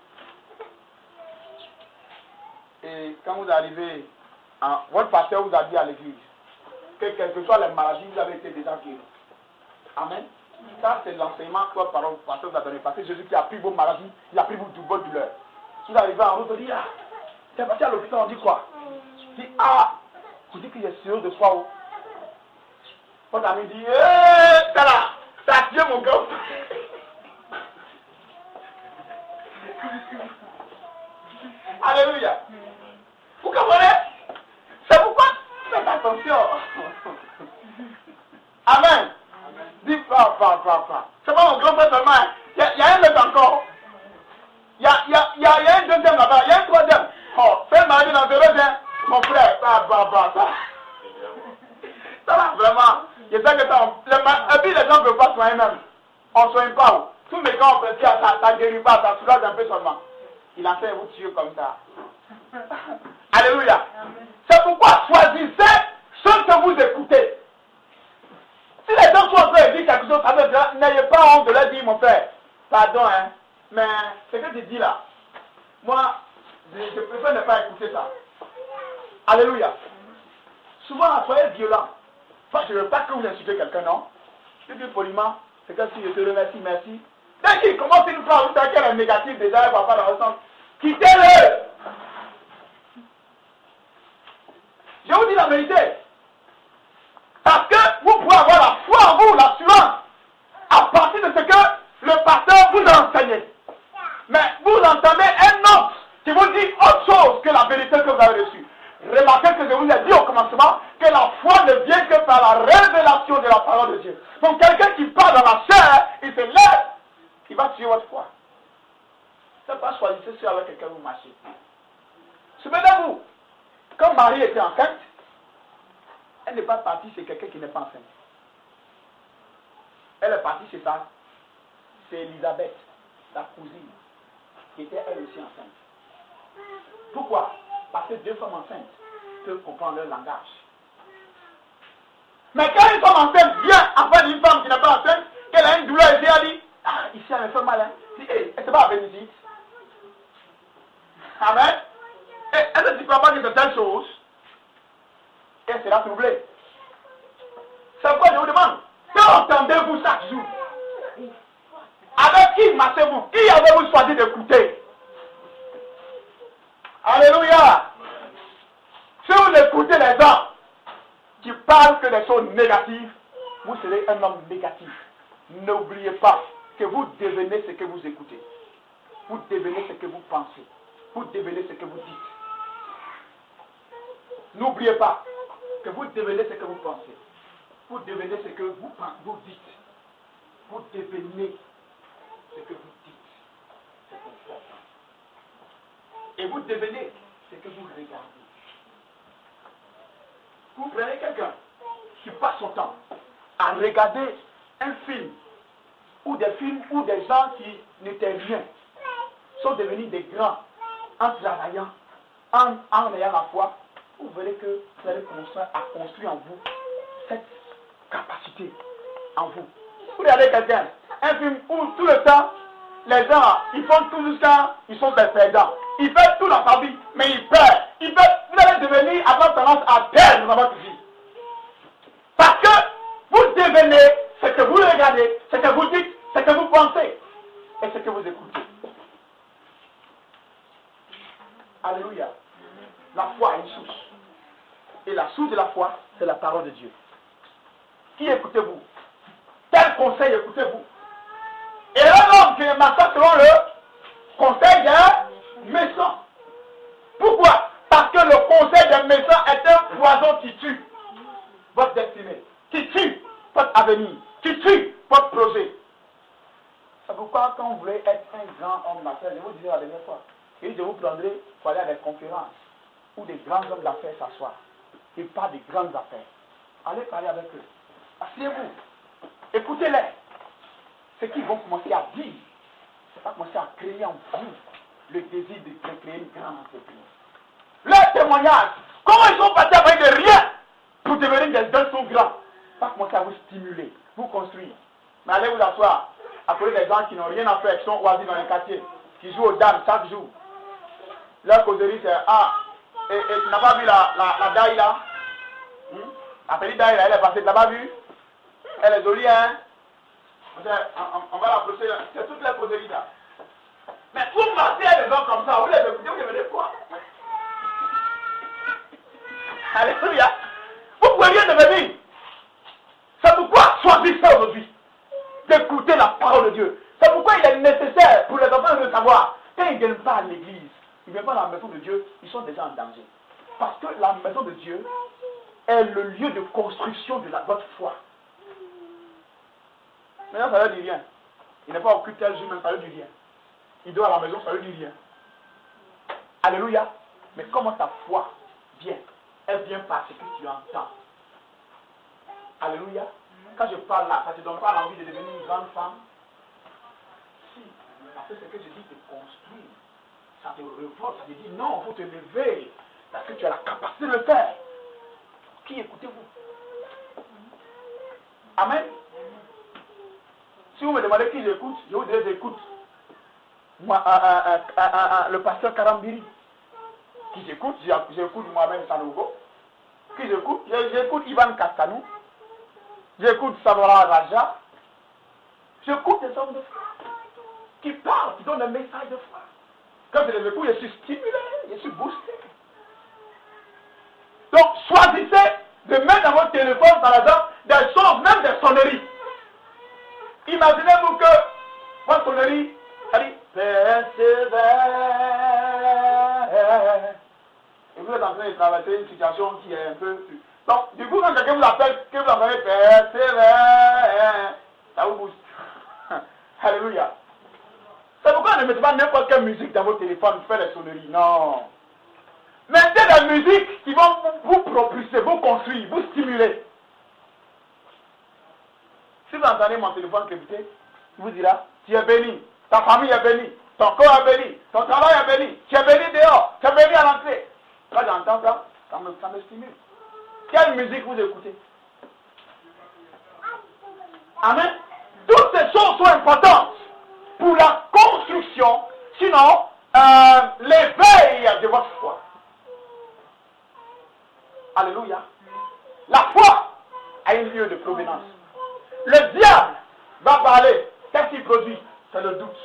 Et quand vous arrivez, votre pasteur vous a dit à l'église que quelles que soient les maladies, vous avez été déjà guéri. Amen. Ça, c'est l'enseignement que votre pasteur vous a donné. Parce que Jésus qui a pris vos maladies, il a pris vos douleurs. Si vous arrivez en route, on dit, ah, c'est parti à l'hôpital, on dit quoi? On dit, ah, on dit qu'il est sûr de foi. Votre ami dit, hé, ça là, ça a tué mon gars. Alléluia. Vous comprenez? C'est pourquoi faites attention. Amen. Dis pas. C'est pas mon grand-père seulement. Il y a un autre encore. Il y a un deuxième là-bas. Il y a un troisième. Oh, fais maladie dans ce rejet. Mon frère. Ça va vraiment. Je sais que ça. Et puis les gens ne peuvent pas soigner même. On ne soigne pas. Tous mes gars ont fait ça ne guérit pas. Ça soulage un peu seulement. Il en fait vous tuer comme ça. Alléluia. C'est pourquoi choisissez ceux que vous écoutez. Si les gens sont en train de dire quelque chose, ça veut dire, n'ayez pas honte de leur dire, mon frère, pardon, hein, mais ce que tu dis là, moi, je préfère ne pas écouter ça. Alléluia. Souvent, soyez violents. Enfin, je ne veux pas que vous insultez quelqu'un, non? Je dis poliment, c'est comme si je te remercie, merci. Dès qu'il commence une phrase, vous savez qu'elle est négative déjà, elle ne va pas dans le sens. Quittez-le! Je vous dis la vérité. Parce que vous pouvez avoir la foi en vous, l'assurance, à partir de ce que le pasteur vous a enseigné. Mais vous entendez un autre qui vous dit autre chose que la vérité que vous avez reçue. Remarquez que je vous ai dit au commencement que la foi ne vient que par la révélation de la parole de Dieu. Donc quelqu'un qui parle dans la chair, il se lève, il va tuer votre foi. C'est pas choisissez sur avec quelqu'un vous marchez. Souvenez-vous, quand Marie était enceinte, elle n'est pas partie chez quelqu'un qui n'est pas enceinte. Elle est partie chez ça. C'est Elisabeth, sa cousine, qui était elle aussi enceinte. Pourquoi? Parce que deux femmes enceintes peuvent comprendre leur langage. Mais quand une femme enceinte vient afin d'une femme qui n'est pas enceinte, qu'elle a une douleur ici, elle dit, ah, ici elle me fait mal, hein. Elle ne s'est pas venue ici. Amen. Et elle ne dit pas que c'est telle chose. Et elle sera troublée. C'est pourquoi je vous demande, qu'entendez-vous chaque jour? Avec qui marchez-vous? Qui avez-vous choisi d'écouter? Alléluia. Si vous écoutez les gens qui parlent que des choses négatives, vous serez un homme négatif. N'oubliez pas que vous devenez ce que vous écoutez. Vous devenez ce que vous pensez. Vous devenez ce que vous dites. N'oubliez pas que vous devenez ce que vous pensez. Vous devenez ce que vous dites. Vous devenez ce que vous dites. C'est important. Et vous devenez ce que vous regardez. Vous prenez quelqu'un qui passe son temps à regarder un film ou des films où des gens qui n'étaient rien sont devenus des grands en travaillant, en ayant la foi. Vous verrez que vous allez commencer à construire en vous cette capacité en vous. Vous regardez quelqu'un, un film où tout le temps, les gens, ils font tout jusqu'à, ils sont des perdants. Ils perdent tout dans sa vie, mais ils perdent. Vous allez devenir, avoir tendance à perdre dans votre vie. Parce que vous devenez ce que vous regardez, ce que vous dites, ce que vous pensez et ce que vous écoutez. Alléluia. La foi a une source. Et la source de la foi, c'est la parole de Dieu. Qui écoutez-vous? Quel conseil écoutez-vous? Et un homme qui est massacré selon le conseil des méchants. Pourquoi? Parce que le conseil des méchants est un poison qui tue votre destinée, qui tue votre avenir, qui tue votre projet. C'est pourquoi quand vous voulez être un grand homme d'affaires, je vous disais la dernière fois, et je vous prendrai pour aller à des conférences où des grands hommes d'affaires s'assoient. Ils parlent des grandes affaires. Allez parler avec eux. Asseyez-vous. Écoutez-les. Ce qu'ils vont commencer à dire, c'est pas commencer à créer en vous le désir de créer une grande entreprise. Leur témoignage, comment ils sont partis avec de rien pour devenir des gens sont grands. Pas commencer à vous stimuler, vous construire. Mais allez vous asseoir à côté des gens qui n'ont rien à faire, qui sont oisifs dans les quartiers, qui jouent aux dames chaque jour. Leur causerie c'est et tu n'as pas vu la daille là? La petite daille là, elle est passée, tu l'as pas vue? Elle est jolie, hein? On va l'approcher, c'est toutes les causeries là. Mais vous marchez à des gens comme ça, vous les écoutez, vous devenez quoi? Alléluia. Vous pouvez rien devenir. C'est pourquoi choisissez aujourd'hui d'écouter la parole de Dieu. C'est pourquoi il est nécessaire pour les enfants de savoir. Quand ils ne viennent pas à l'église, ils ne viennent pas à la maison de Dieu, ils sont déjà en danger. Parce que la maison de Dieu est le lieu de construction de votre foi. Maintenant, ça ne dit rien. Il n'est pas au culte tel jour, même ça ne dit rien. Il dort à la maison, ça ne dit rien. Alléluia. Mais comment ta foi vient? Elle vient parce que tu entends. Alléluia. Quand je parle là, ça ne te donne pas l'envie de devenir une grande femme? Si. Parce que ce que je dis te construit. Ça te révolte, ça te dit non, il faut te lever. Parce que tu as la capacité de le faire. Qui écoutez-vous? Amen. Si vous me demandez qui j'écoute, je vous dirai j'écoute. Moi, le pasteur Karambiri. Qui j'écoute? J'écoute moi-même Sanogo. Qui j'écoute? J'écoute Ivan Kastanou. J'écoute Samora Raja. J'écoute des hommes de foi qui parlent, qui donnent un message de foi. Quand je les écoute, je suis stimulé, je suis boosté. Donc, choisissez de mettre dans votre téléphone, par exemple, des choses, même des sonneries. Imaginez-vous que votre sonnerie, ça dit persévère. Et vous êtes en train de traverser une situation qui est un peu... Donc, du coup, quand quelqu'un vous appelle, que vous appelez persévère, ça vous booste. Alléluia. C'est pourquoi ne mettez pas n'importe quelle musique dans votre téléphone, faire des sonneries. Non. Mettez des musiques qui vont vous propulser, vous construire, vous stimuler. Si vous entendez mon téléphone crépiter, il vous dira, tu es béni, ta famille est bénie, ton corps est béni, ton travail est béni, tu es béni dehors, tu es béni à l'entrée. Quand j'entends ça, ça me stimule. Quelle musique vous écoutez? Amen. Toutes ces choses sont importantes pour la construction, sinon l'éveil de votre foi. Alléluia. La foi a un lieu de provenance. Le diable va parler. Qu'est-ce qu'il produit? C'est le doute.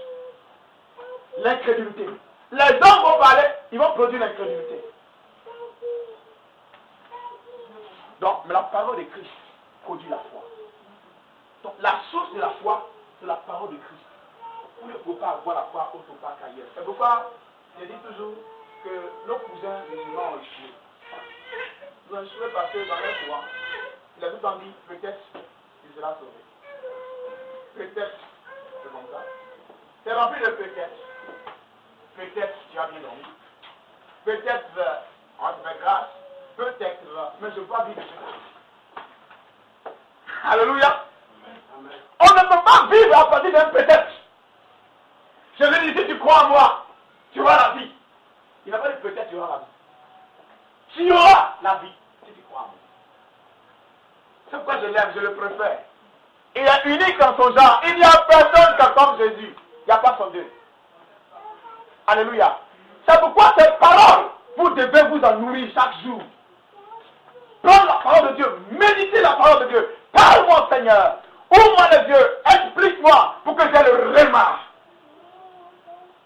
L'incrédulité. Les hommes vont parler, ils vont produire l'incrédulité. Donc, mais la parole de Christ produit la foi. Donc, la source de la foi, c'est la parole de Christ. Vous ne pouvez pas avoir la foi autre part qu'ailleurs. C'est pourquoi je dis toujours que nos cousins musulmans ont échoué. Ils ont échoué parce que dans leur courant, il a tout le temps dit, peut-être il sera sauvé. Peut-être, c'est comme ça. C'est rempli de peut-être. Peut-être tu as bien dormi. Peut-être on te fait grâce. Peut-être, mais je vois vivre. Alléluia. Amen. On ne peut pas vivre à partir d'un peut-être. Je lui dis, si tu crois en moi, tu auras la vie. Il n'a pas dit peut-être tu auras la vie. Tu auras la vie si tu crois en moi. C'est pourquoi je l'aime, je le préfère. Il est unique en son genre. Il n'y a personne comme Jésus. Il n'y a pas son Dieu. Alléluia. C'est pourquoi cette parole, vous devez vous en nourrir chaque jour. Prends la parole de Dieu, méditez la parole de Dieu. Parle-moi, Seigneur. Ouvre-moi les yeux, explique-moi pour que j'ai le réma.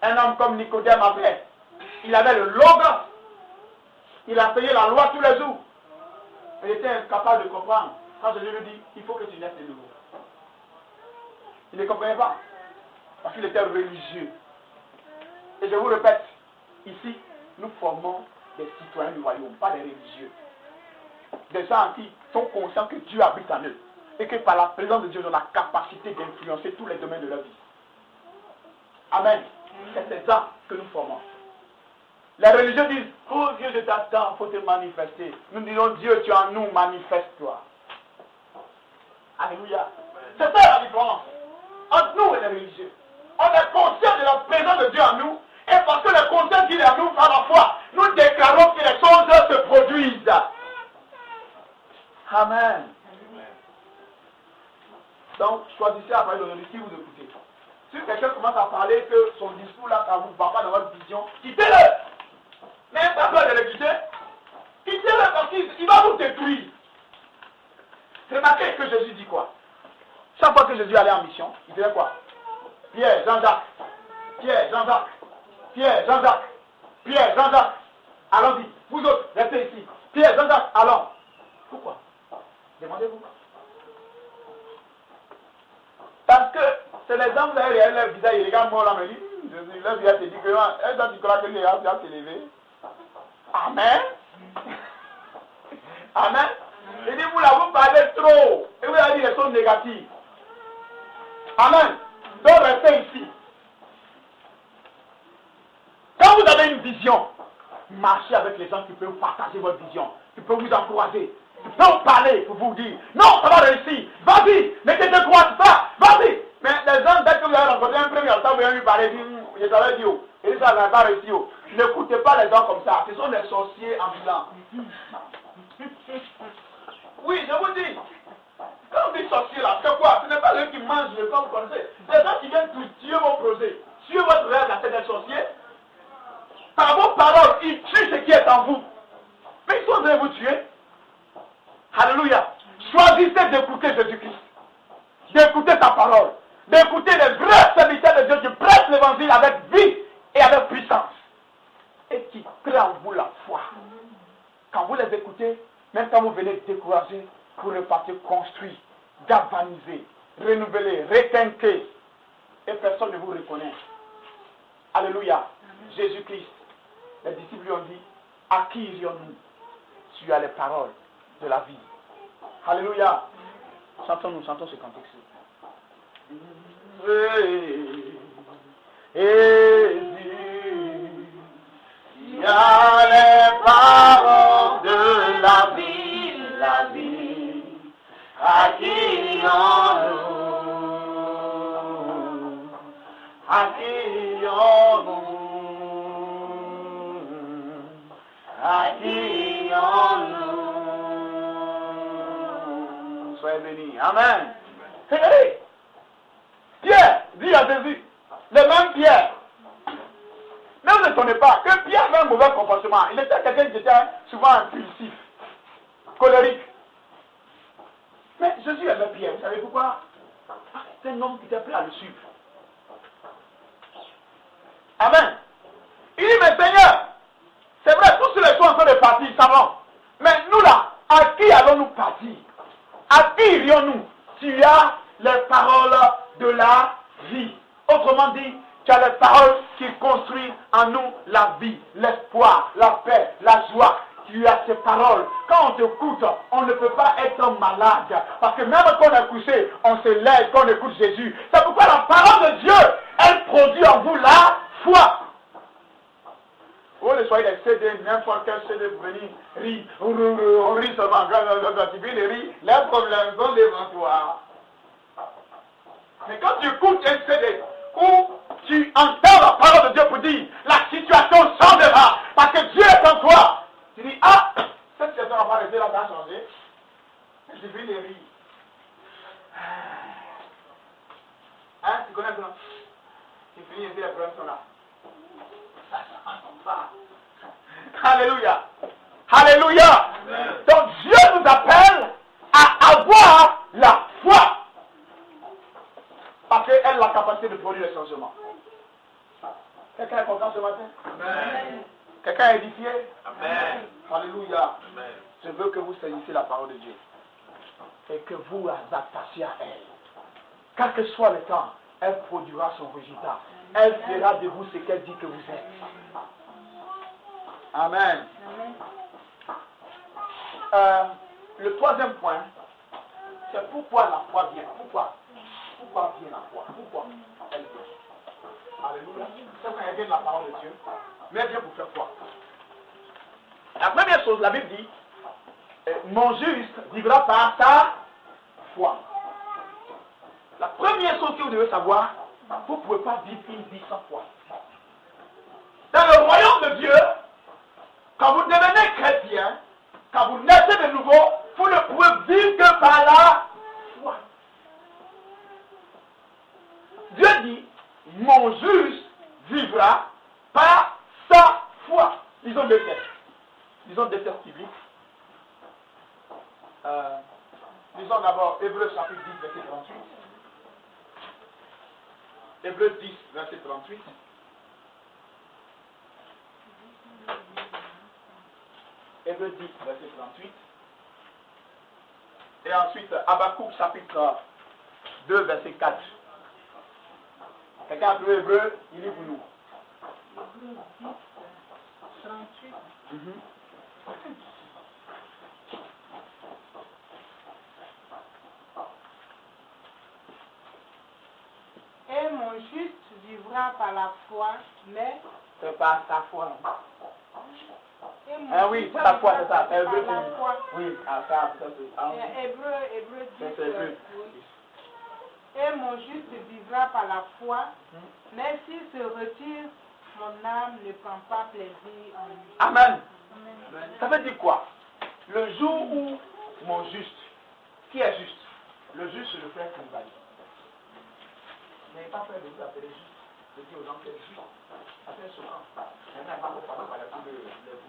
Un homme comme Nicodème avait. Il avait le logos. Il enseignait la loi tous les jours. Il était incapable de comprendre. Quand Jésus lui dit, il faut que tu naisses de nouveau. Il ne comprenait pas. Parce qu'il était religieux. Et je vous répète, ici, nous formons des citoyens du royaume, pas des religieux. Des gens qui sont conscients que Dieu habite en eux. Et que par la présence de Dieu, ils ont la capacité d'influencer tous les domaines de leur vie. Amen. C'est ces gens que nous formons. Les religieux disent, oh Dieu, je t'attends, il faut te manifester. Nous disons, Dieu, tu es en nous, manifeste-toi. Alléluia. C'est ça la différence entre nous et les religieux. On est conscient de la présence de Dieu en nous. Et parce que le conscient qu'il est en nous par la foi, nous déclarons que les choses se produisent. Amen. Donc, choisissez à parler de qui vous écoutez. Si quelqu'un commence à parler que son discours là, ça ne vous va pas dans votre vision, quittez-le. N'ayez pas peur de le quitter. Quittez-le parce qu'il va vous détruire. Remarquez que Jésus dit quoi? Chaque fois que Jésus allait en mission, il faisait quoi? Pierre, Jean-Jacques, Pierre, Jean-Jacques, Pierre, Jean-Jacques, Pierre, Jean-Jacques. Allons-y, vous autres, restez ici. Pierre, Jean-Jacques, allons. Pourquoi? Demandez-vous. Parce que c'est les hommes derrière leur visage, ils regardent moi là, me disent, Jésus, leur visage te dit que, est-ce que tu crois que les gars vont s'élever? Amen. Amen. Il dit, vous là, vous parlez trop. Et vous avez dit des choses négatives. Amen. Donc restez ici. Quand vous avez une vision, marchez avec les gens qui peuvent partager votre vision, qui peuvent vous encourager, qui peuvent parler pour vous dire, non, ça va réussir, vas-y, ne te décourage pas, vas-y. Mais les gens, dès que vous avez rencontré un premier temps, vous allez lui parler, je t'avais dit, et ça n'a pas réussi. N'écoutez pas les gens comme ça, ce sont des sorciers ambulants. Oui, je vous dis, quand on dit sorcier là, c'est quoi? Ce n'est pas eux qui mangent le corps, vous connaissez. Les gens qui viennent pour tuer vos projets, tuer votre rêve, là, c'est des sorciers. Par vos paroles, ils tuent ce qui est en vous. Mais ils sont en train de vous tuer. Alléluia. Choisissez d'écouter Jésus-Christ, d'écouter sa parole, d'écouter les vrais serviteurs de Dieu qui prêchent l'évangile avec vie et avec puissance. Et qui créent en vous la foi. Quand vous les écoutez, même quand vous venez décourager, vous repartez construit, galvanisé, renouvelé, requinqué. Et personne ne vous reconnaît. Alléluia. Jésus-Christ. Les disciples lui ont dit, à qui irions-nous? Tu as les paroles de la vie. Alléluia. Chantons ce cantique-ci. Il y a les paroles de la vie, à qui irions-nous? À qui irions-nous? À qui irions-nous? Soyez bénis. Amen. Hey, Pierre dit à Jésus, le même Pierre. Ne vous étonnez pas que Pierre avait un mauvais comportement. Il était quelqu'un qui était souvent impulsif, colérique. Mais Jésus aimait Pierre. Vous savez pourquoi? C'est un homme qui était prêt à le suivre. Amen. Il dit, mais Seigneur, c'est vrai, tous ceux qui sont en train de partir, ça va. Mais nous là, à qui allons-nous partir? À qui irions-nous? Tu as les paroles de la vie. Autrement dit, tu as les paroles qui construisent en nous la vie, l'espoir, la paix, la joie. Tu as ces paroles. Quand on t'écoute, on ne peut pas être malade. Parce que même quand on est couché, on se lève quand on écoute Jésus. C'est pourquoi la parole de Dieu, elle produit en vous la foi. Vous ne soyez des CD, n'importe quel CD pour venir rire. On rit seulement. Quand tu viens de rire, les problèmes sont devant toi. Mais quand tu écoutes un CD, où tu entends la parole de Dieu pour dire, la situation changera, parce que Dieu est en toi. Tu dis, ah, cette situation va pas rester là, ça a changé. Je viens de rire. Hein, tu connais ça? Tu finis ici, les problèmes sont là. Ça ne pas. Alléluia. Alléluia. Amen. Donc Dieu nous appelle à avoir la foi. Parce qu'elle a la capacité de produire le changement. Quelqu'un est content ce matin? Amen. Quelqu'un est édifié? Amen. Alléluia. Amen. Je veux que vous saisissez la parole de Dieu. Et que vous vous attachiez à elle. Quel que soit le temps, elle produira son résultat. Elle fera de vous ce qu'elle dit que vous êtes. Amen. Le troisième point, c'est pourquoi la foi vient. Pourquoi vient la foi? Pourquoi elle vient? Alléluia. C'est quand elle vient de la parole de Dieu. Mais elle vient pour faire quoi? La première chose, la Bible dit, mon juste vivra par sa foi. La première chose que vous devez savoir, vous ne pouvez pas vivre une vie sans foi. Dans le royaume de Dieu, quand vous devenez chrétien, quand vous naissez de nouveau, vous ne pouvez vivre que par la foi. Dieu dit, mon juste vivra par sa foi. Ils ont deux textes. Disons deux textes bibliques. Disons d'abord Hébreux chapitre 10, verset 38. Hébreux 10, verset 38. Hébreux 10, verset 38. Et ensuite, Habakkuk, chapitre 2, verset 4. Quelqu'un a trouvé Hébreu, il lit pour nous. Hébreux 10, 38. Et mon juste vivra par la foi, mais... C'est pas sa foi. Ah oui, c'est la foi, c'est ça. Par Hébreu, la foi. oui, ça c'est... Hébreu 10. C'est Hébreu. Et mon juste vivra par la foi, mais s'il se retire, mon âme ne prend pas plaisir en lui. Amen. Amen. Ça veut dire quoi? Le jour où mon juste, qui est juste? Le juste, c'est le frère qui nous va dire. Vous n'avez pas peur de vous appeler juste, de dire aux gens que c'est juste. Ça fait souvent. Maintenant, il va vous parler par les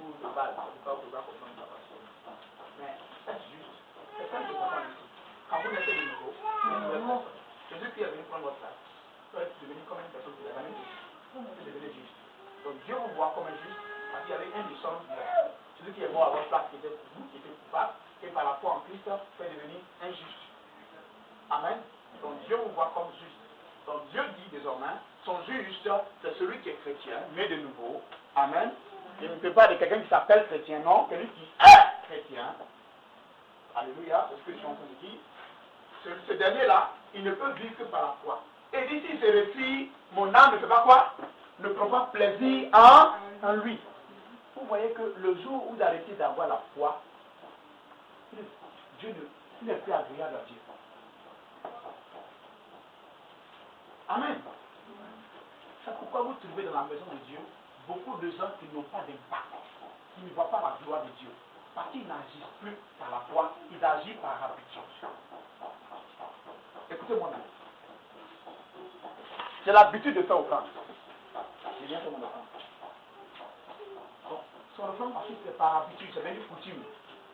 bouts de base, en tout cas, vous pouvez comprendre la passion. Mais c'est juste. C'est ça que je comprends ici. Quand vous naissez de nouveau, Jésus qui est venu prendre votre place, peut être devenu comme une personne qui n'est jamais juste. Vous devenez juste. Donc Dieu vous voit comme un juste, parce qu'il y avait un du sang qui est. Celui qui est mort à votre place, qui était coupable, et par la foi en Christ, peut devenir injuste. Amen. Donc Dieu vous voit comme juste. Donc Dieu dit désormais, son juste, c'est celui qui est chrétien, né de nouveau. Amen. Il ne peut pas de quelqu'un qui s'appelle chrétien, non, celui qui est chrétien. Alléluia, c'est ce que je suis en train de dire. Ce dernier-là, il ne peut vivre que par la foi. Et d'ici il se retire, mon âme ne fait pas quoi? Ne prend pas plaisir en lui. Vous voyez que le jour où vous arrêtez d'avoir la foi, Dieu n'est plus agréable à Dieu. Amen. C'est pourquoi vous trouvez dans la maison de Dieu beaucoup de gens qui n'ont pas d'impact, qui ne voient pas la gloire de Dieu. Parce qu'ils n'agissent plus par la foi, ils agissent par habitude. Écoutez-moi maintenant. J'ai l'habitude de faire offrande. J'ai bien fait mon offrande. Son offrande, parce que c'est par habitude, c'est devenu coutume.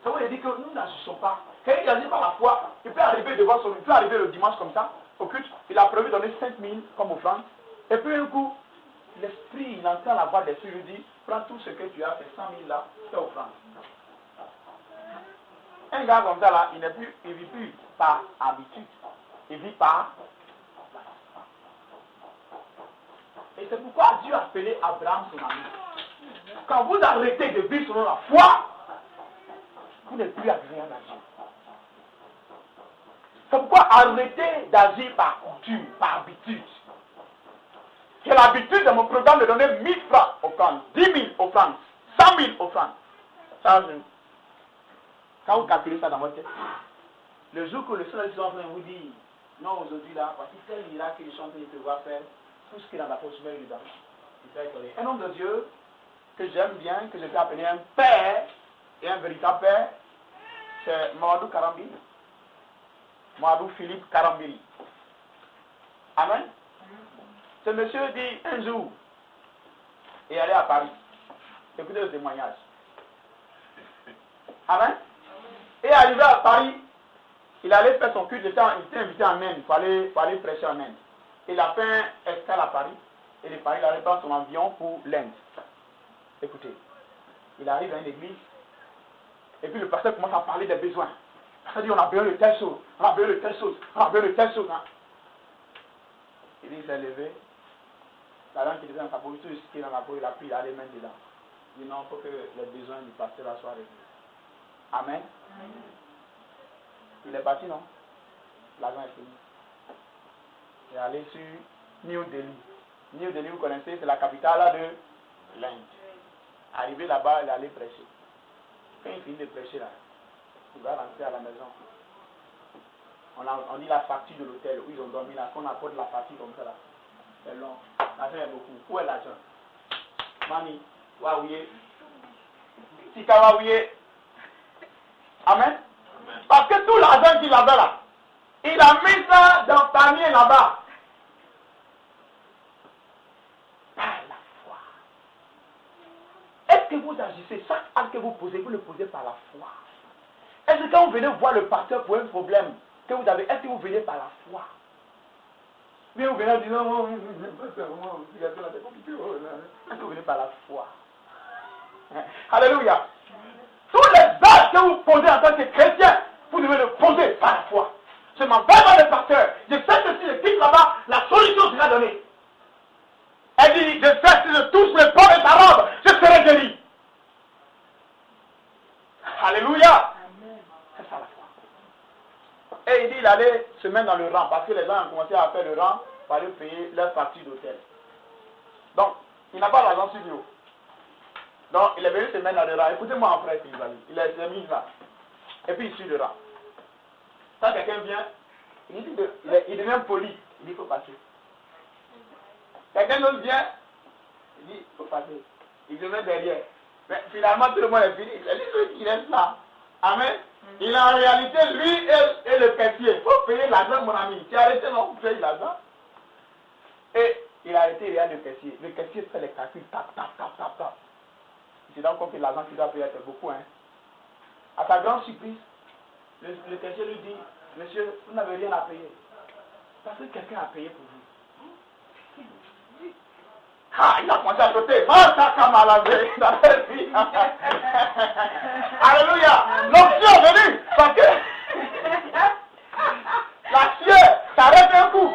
Ça veut dire que nous n'agissons pas. Quand il agit par la foi, il peut arriver devant son, il peut arriver le dimanche comme ça, au culte, il a prévu de donner 5 000 comme offrande. Et puis un coup, l'esprit, il entend la voix de l'esprit, il dit, prends tout ce que tu as, ces 100 000 là, fais offrande. Un gars comme ça là, il ne vit plus par habitude. Il vit par. Et c'est pourquoi Dieu a appelé Abraham son ami. Quand vous arrêtez de vivre selon la foi, vous n'êtes plus agréable à Dieu. C'est pourquoi arrêtez d'agir par coutume, par habitude. J'ai l'habitude de mon programme de donner 1000 francs offrandes, 10 000 offrandes, 100 000 offrandes. Ça, quand vous calculez ça dans votre tête, le jour que le Seigneur est en train de vous dire, non aujourd'hui là, parce que tel miracle qu'ils sont en train de pouvoir faire, tout ce qui est dans la possibilité dedans. Un homme de Dieu que j'aime bien, que je vais appeler un père, et un véritable père, c'est Mamadou Karambili. Mamadou Philippe Karambili. Amen. Ce monsieur dit un jour, et aller à Paris. Écoutez le témoignage. Amen. Et arrivé à Paris, il allait faire son culte, il était invité en Inde, pour aller prêcher en Inde. Il a fait un escale à Paris, et de Paris, il allait prendre son avion pour l'Inde. Écoutez, il arrive à une église, et puis le pasteur commence à parler des besoins. Il dit, on a besoin de telle chose, on a besoin de telle chose, on a besoin de telle chose. Hein. Il dit, il s'est levé, la langue qui était dans sa bouche, tout ce qui est dans la bouche, il a pris, il a les mains dedans. Il dit, non, il faut que les besoins du pasteur soient réglés. Amen. Il est parti, non? L'argent est fini. Il est allé sur New Delhi. New Delhi, vous connaissez, c'est la capitale de l'Inde. Arrivé là-bas, il est allé prêcher. Quand il finit de prêcher là, il va rentrer à la maison. On dit la facture de l'hôtel où ils ont dormi là, qu'on apporte la facture comme ça là. C'est long. L'argent est beaucoup. Où est l'argent? Mani, waouye. Sika waouye. Amen. Parce que tout l'argent qu'il avait là, il a mis ça dans le panier là-bas. Par la foi. Est-ce que vous agissez, chaque acte que vous posez, vous le posez par la foi? Est-ce que quand vous venez voir le pasteur pour un problème que vous avez, est-ce que vous venez par la foi? Bien, vous venez en disant, oh, c'est compliqué. Est-ce que vous venez par la foi? Alléluia. Tous les actes que vous posez en tant que chrétien, vous devez le poser par la foi. Je m'en vais voir le pasteur. Je sais que si je quitte là-bas, la solution sera donnée. Elle dit, je sais si je touche les pommes et ta robe, je serai guéri. Alléluia. C'est ça la foi. Et il dit, il allait se mettre dans le rang, parce que les gens ont commencé à faire le rang pour aller payer leur facture d'hôtel. Donc, il n'a pas l'argent sur lui. Donc, il est venu se mettre dans le rang. Écoutez-moi en frère, il est mis là. Et puis, il suit le rang. Quand quelqu'un vient, il devient poli. Il dit, il faut passer. Quelqu'un d'autre vient, il dit, il faut passer. Il se met derrière. Mais finalement, tout le monde est fini. Il dit, il reste là. Amen. Il a en réalité, lui et le caissier. Il faut payer l'argent, mon ami. Tu as arrêté, non, vous payez l'argent. Et il a arrêté, il regarde le caissier. Le caissier fait les calculs, tap. Il se rend compte que l'argent qu'il doit payer, c'est beaucoup. Hein. À sa grande surprise, le caissier lui dit, monsieur, vous n'avez rien à payer. Parce que quelqu'un a payé pour vous. Ah, il a commencé à sauter. Alléluia. L'option est venue. Parce que la sueur s'arrête un coup.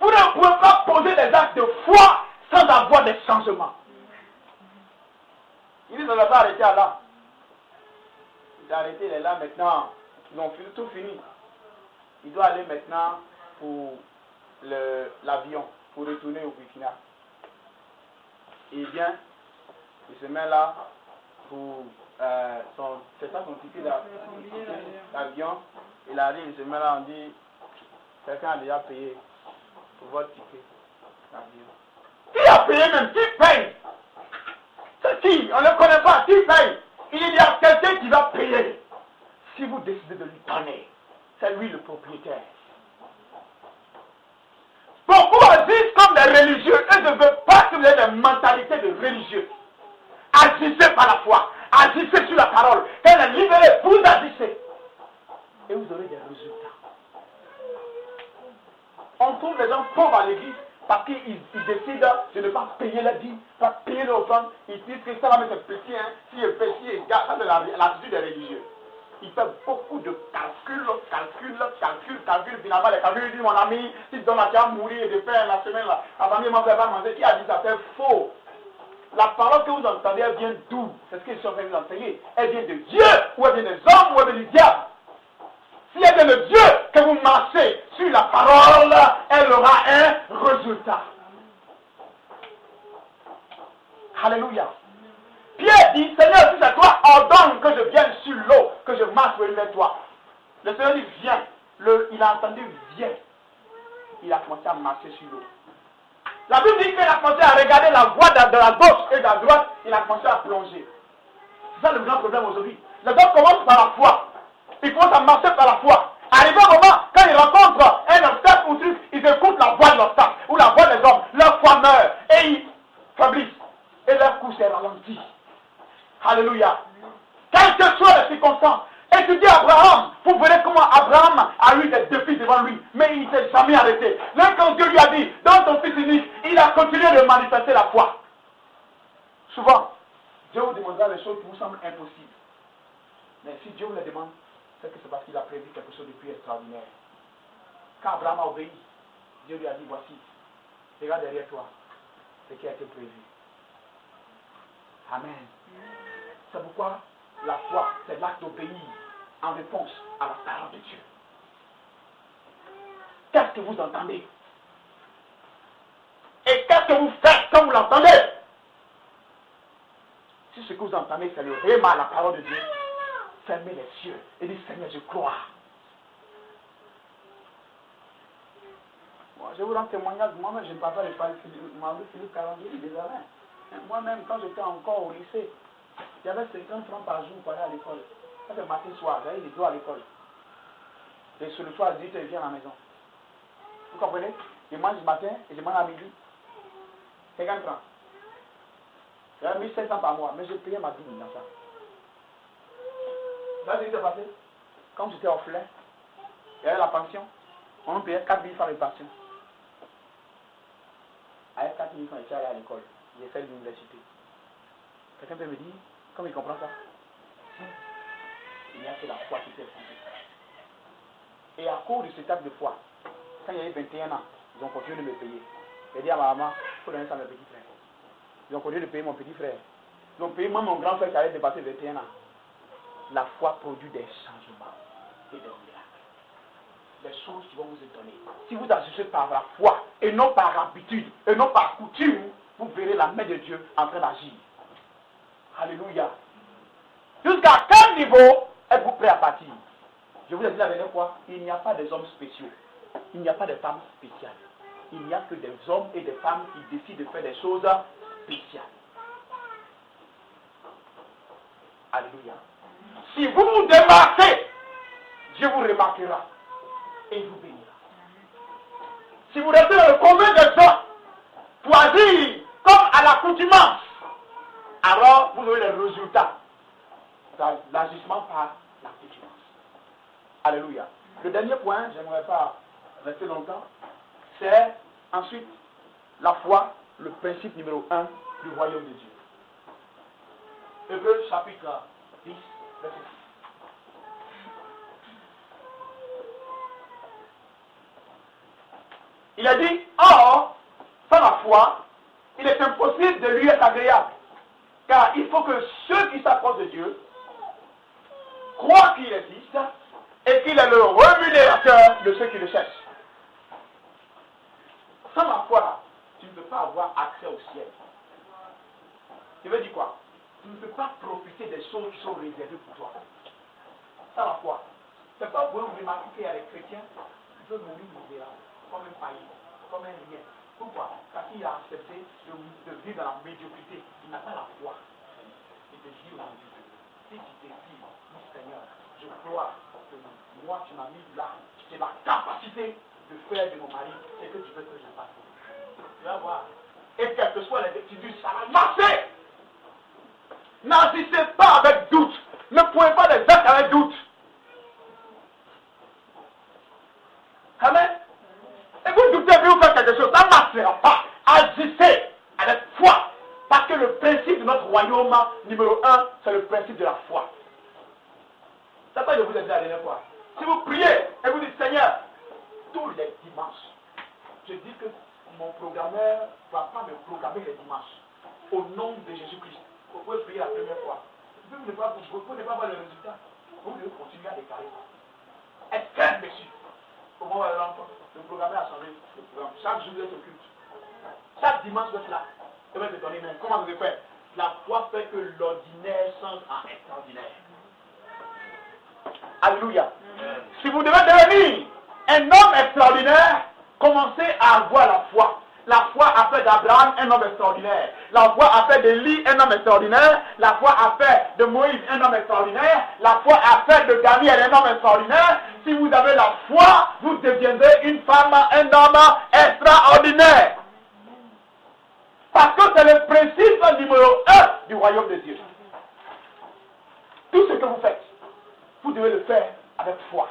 Vous ne pouvez pas poser des actes de foi sans avoir des changements. Il dit, ça ne va pas arrêter là. Il a arrêté, il est là maintenant. Ils ont tout fini. Il doit aller maintenant pour l'avion, pour retourner au Burkina. Et bien, il se met là pour c'est ça son ticket d'avion. Il arrive, il se met là, on dit, quelqu'un a déjà payé pour votre ticket d'avion. Qui a payé même? Qui paye? C'est qui? On ne le connaît pas. Qui paye? Il y a quelqu'un qui va payer. Si vous décidez de lui donner, c'est lui le propriétaire. Beaucoup agissent comme des religieux et ne veulent pas que vous ayez des mentalités de religieux. Agissez par la foi. Agissez sur la parole. Elle est libérée. Vous agissez. Et vous aurez des résultats. On trouve les gens pauvres à l'église parce qu'ils décident de ne pas payer la dîme, pas payer l'offrande. Ils disent que ça va mettre petit, hein. Si il fait, si il garde, ça c'est l'attitude des religieux. Il fait beaucoup de calculs. Finalement, les calculs disent, mon ami, si tu donnes à tiens mourir et de faire la semaine, là, la famille ne va pas manger. Qui a dit ça? C'est faux. La parole que vous entendez, elle vient d'où? C'est ce qu'ils sont venus vous enseigner. Elle vient de Dieu, ou elle vient des hommes, ou elle vient du diable. Si elle vient de Dieu, que vous marchez sur la parole, elle aura un résultat. Alléluia. Pierre dit, Seigneur, si c'est toi, ordonne que je vienne sur l'eau, que je marche vers toi. Le Seigneur dit, viens. Il a entendu, viens. Il a commencé à marcher sur l'eau. La Bible dit qu'il a commencé à regarder la voie de la gauche et de la droite, il a commencé à plonger. C'est ça le grand problème aujourd'hui. Les hommes commencent par la foi. Ils commencent à marcher par la foi. Arrivé au moment, quand ils rencontrent un obstacle ou truc, ils écoutent la voix de l'obstacle ou la voix des hommes. Leur foi meurt et ils faiblissent. Et leur coup s'est ralenti. Alléluia. Quelles que soient les circonstances, étudiez Abraham. Vous verrez comment Abraham a eu des défis devant lui. Mais il ne s'est jamais arrêté. Même quand Dieu lui a dit, dans ton fils unique, il a continué de manifester la foi. Souvent, Dieu vous demandera des choses qui vous semblent impossibles. Mais si Dieu vous les demande, c'est que c'est parce qu'il a prévu quelque chose de plus extraordinaire. Quand Abraham a obéi, Dieu lui a dit, voici, regarde derrière toi ce qui a été prévu. Amen. C'est pourquoi la foi, c'est l'acte d'obéir en réponse à la parole de Dieu. Qu'est-ce que vous entendez? Et qu'est-ce que vous faites quand vous l'entendez? Si ce que vous entendez, c'est le réma, la parole de Dieu, fermez les yeux et dites, Seigneur, je crois. Moi, je vous rends témoignage, moi-même, je ne parle pas de Philippe Carandier, désolé. Moi-même, quand j'étais encore au lycée, j'avais 50 francs par jour pour aller à l'école. Ça c'est matin soir, j'allais les deux à l'école. Et sur le soir, à 18h, je viens à la maison. Vous comprenez? Je mange le matin et je mange à midi. 50 francs. J'avais 1500 par mois, mais je payais ma dîme dans ça. Vous savez ce qui s'est passé? Comme j'étais orphelin, il y avait la pension. On payait 4 000 francs de pension. Avec 4 000 francs, je suis allé à l'école. J'ai fait l'université. Quelqu'un peut me dire, comment il comprend ça? Il n'y a que la foi qui fait fonder. Et à cause de cet acte de foi, quand il y avait 21 ans, ils ont continué de me payer. J'ai dit à ma maman, il faut donner ça à mes petits frères. Ils ont continué de payer mon petit frère. Ils ont payé même mon grand frère qui avait dépassé 21 ans. La foi produit des changements et des miracles. Les choses qui vont vous étonner. Si vous agissez par la foi et non par habitude et non par coutume, vous verrez la main de Dieu en train d'agir. Alléluia. Jusqu'à quel niveau êtes-vous prêt à partir? Je vous ai dit la dernière fois, il n'y a pas des hommes spéciaux. Il n'y a pas de femmes spéciales. Il n'y a que des hommes et des femmes qui décident de faire des choses spéciales. Alléluia. Si vous vous démarquez, Dieu vous remarquera et il vous bénira. Si vous restez dans le commun des gens pour agir comme à l'accoutumance, alors vous aurez les résultats de l'agissement par l'accoutumance. Alléluia. Le dernier point, je n'aimerais pas rester longtemps, c'est ensuite la foi, le principe numéro 1 du royaume de Dieu. Hébreux chapitre 10, verset 6. Il a dit, or, sans la foi, il est impossible de lui être agréable. Car il faut que ceux qui s'approchent de Dieu croient qu'il existe et qu'il est le rémunérateur de ceux qui le cherchent. Sans la foi, tu ne peux pas avoir accès au ciel. Tu veux dire quoi? Tu ne peux pas profiter des choses qui sont réservées pour toi. Sans la foi. C'est pas vous remarquer qu'il y a des chrétiens qui veulent mourir misérable, comme un païen, comme un rien. Pourquoi? Parce qu'il a accepté de vivre dans la médiocrité. Il n'a pas la foi. Il te dit aujourd'hui, si tu te dis, Seigneur, je crois que moi tu m'as mis là, j'ai la capacité de faire de mon mari ce que tu veux que je fasse. Tu vas voir. Et quelles que soient les décisions, ça va marcher. N'agissez pas avec doute. Ne pouvez pas les actes avec doute. Amen. Et vous doutez, vous faites quelque chose, ça ne marchera pas. Agissez avec foi. Parce que le principe de notre royaume, numéro 1, c'est le principe de la foi. C'est ça que je vous ai dit la dernière fois. Si vous priez et vous dites, Seigneur, tous les dimanches, je dis que mon programmeur ne va pas me programmer les dimanches. Au nom de Jésus-Christ. Vous pouvez prier la première fois. Vous ne pouvez pas voir le résultat. Vous devez continuer à déclarer. Être très précis. Au moment où elle rentre, le programmeur a changé le programme. Chaque jour, il est au culte. Chaque dimanche, vous êtes là. Et vous êtes étonné, mais comment vous faites? La foi fait que l'ordinaire change en extraordinaire. Alléluia. Si vous devez devenir un homme extraordinaire, commencez à avoir la foi. La foi a fait d'Abraham un homme extraordinaire. La foi a fait d'Élie un homme extraordinaire. La foi a fait de Moïse un homme extraordinaire. La foi a fait de Daniel un homme extraordinaire. Si vous avez la foi, vous deviendrez une femme, un homme extraordinaire. Parce que c'est le principe numéro 1 du royaume de Dieu. Tout ce que vous faites, vous devez le faire avec foi.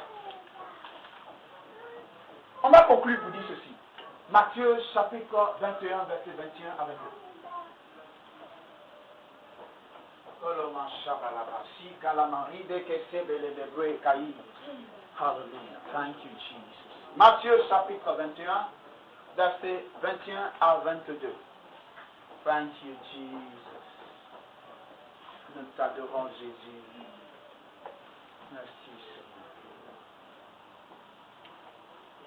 On va conclure pour dire ceci. Matthieu chapitre 21, verset 21 à 22. Hallelujah. Thank you, Jesus. Matthieu chapitre 21, verset 21 à 22. Thank you, Jesus. Nous t'adorons, Jésus. Merci, Seigneur.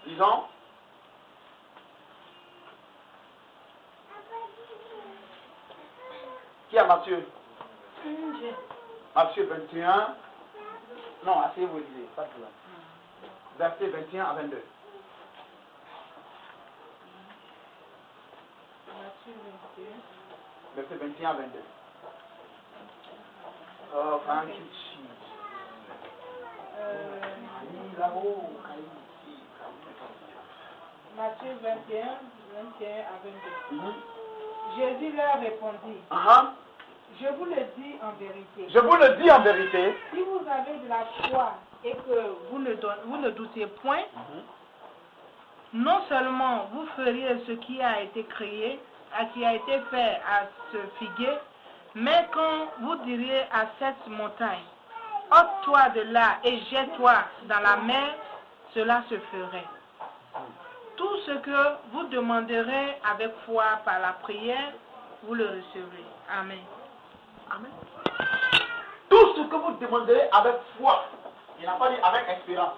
Lisons. Qui a Matthieu? Matthieu 21. Non, asseyez-vous, lisez. Pas de problème. Verset 21 à 22. Verset 21 à 22. Oh, thank you, Jesus. Matthieu 21 à 22. Jésus leur répondit, je vous le dis en vérité. Je vous le dis en vérité. Si vous avez de la foi et que vous ne doutez point, non seulement vous feriez ce qui a été créé, qui a été fait à ce figuier, mais quand vous diriez à cette montagne, ôte-toi de là et jette-toi dans la mer, cela se ferait. Tout ce que vous demanderez avec foi par la prière, vous le recevrez. Amen. Amen. Tout ce que vous demanderez avec foi, il n'a pas dit avec espérance.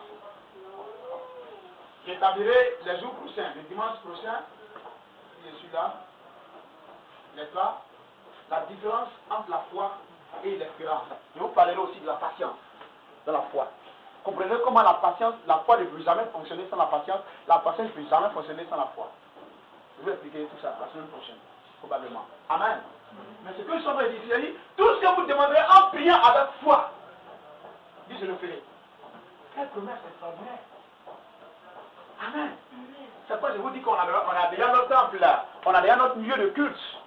J'établirai les jours prochains, le dimanche prochain, je suis là, n'est-ce pas? La différence entre la foi et l'espérance. Je vous parlerai aussi de la patience dans la foi. Comprenez comment la patience, la foi ne peut jamais fonctionner sans la patience ne peut jamais fonctionner sans la foi. Je vais expliquer tout ça la semaine prochaine, probablement. Amen. Mais ce que je suis en train de dire, c'est tout ce que vous demanderez en priant avec foi, dis je le ferai. Quelle promesse extraordinaire. Amen. C'est pourquoi je vous dis qu'on a déjà notre temple là, on a déjà notre lieu de culte.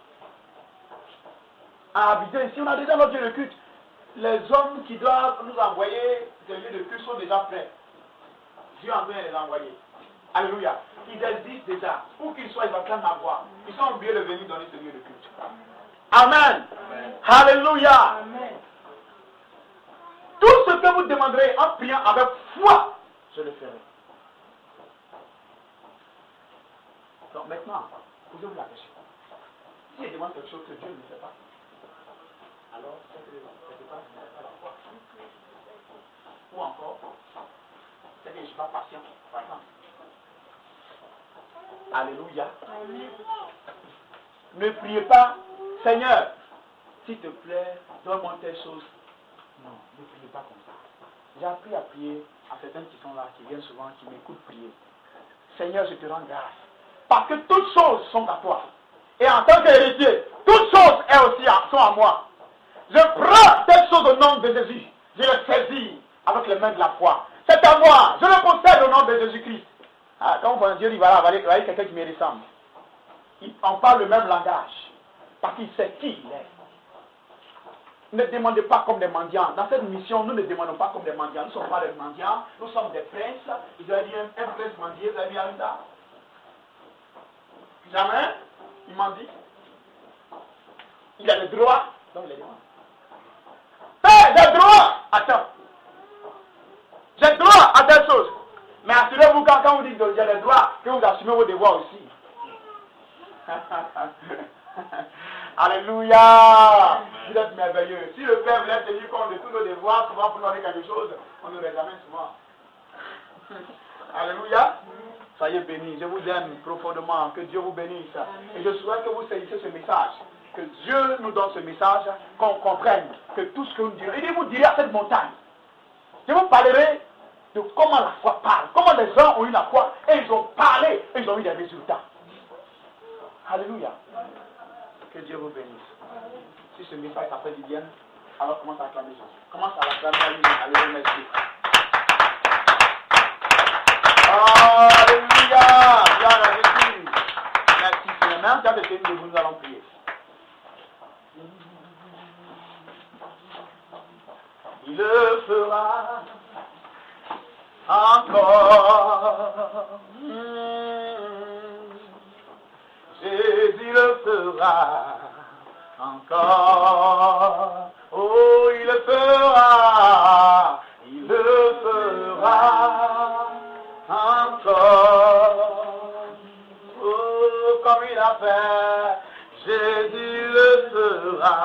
À habiter ici, on a déjà notre lieu de culte. Les hommes qui doivent nous envoyer des lieux de culte sont déjà prêts. Dieu est en train de les envoyer. Alléluia. Ils existent déjà. Où qu'ils soient, ils vont prendre ma voix. Ils sont obligés de venir donner ce lieu de culte. Amen. Amen. Alléluia. Amen. Tout ce que vous demanderez en priant avec foi, je le ferai. Donc maintenant, posez-vous la question. Si je demande quelque chose que Dieu ne fait pas, alors c'est que quelque part, je n'ai pas la foi. Ou encore, c'est que je ne suis pas patient. Alléluia. Amen. Ne priez pas, Seigneur, s'il te plaît, donne-moi telle chose. Non, ne priez pas comme ça. J'ai appris à prier à certains qui sont là, qui viennent souvent, qui m'écoutent prier. Seigneur, je te rends grâce. Parce que toutes choses sont à toi. Et en tant qu'héritier, toutes choses sont à moi. Je prends telle chose au nom de Jésus. Je le saisis avec les mains de la foi. C'est à moi. Je le possède au nom de Jésus-Christ. Ah, quand on voit Dieu, il va là, il va y quelqu'un qui me ressemble. On parle le même langage. Parce qu'il sait qui il est. Ne demandez pas comme des mendiants. Dans cette mission, nous ne demandons pas comme des mendiants. Nous ne sommes pas des mendiants. Nous sommes des princes. Ils ont dit un prince mendier, vous avez vu ça? Jamais. Il m'a dit. Il a le droit. Donc il a dit. J'ai droit. Attends. J'ai droit à telle chose. Mais assurez-vous quand vous dites que j'ai le droit, que vous assumez vos devoirs aussi. Alléluia. Vous êtes merveilleux. Si le Père voulait tenir compte de tous nos devoirs, souvent pour nous donner quelque chose, on nous les amène souvent. Alléluia. Soyez bénis. Je vous aime profondément. Que Dieu vous bénisse. Et je souhaite que vous saisissez ce message. Que Dieu nous donne ce message, qu'on comprenne que tout ce que vous direz. Et vous direz à cette montagne. Je vous parlerai de comment la foi parle. Comment les gens ont eu la foi et ils ont parlé et ils ont eu des résultats. Alléluia. Que Dieu vous bénisse. Si ce message s'appelle du bien, alors commence à acclamer Jésus. Commence à l'acclamer à lui remercier. Alléluia. Bien à Jésus. Merci Seigneur. Même quand tu es debout, nous allons prier. Il le fera encore. Jésus le fera encore. Oh, il le fera. Il le fera encore. Oh, comme il a fait, Jésus le fera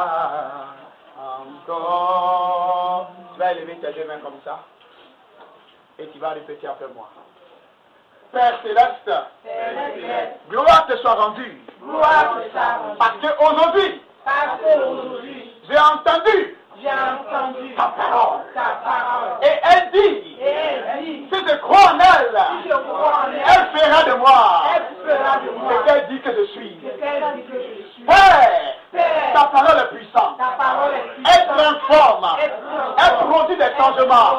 encore. Tu vas élever tes deux mains comme ça. Et tu vas répéter après moi. Père Céleste, gloire te soit rendue. Parce qu'aujourd'hui, j'ai entendu ta parole. Et elle dit, si je crois en elle, elle fera de moi ce qu'elle dit que je suis. Père, ta parole est puissante. Elle transforme. Elle produit des changements.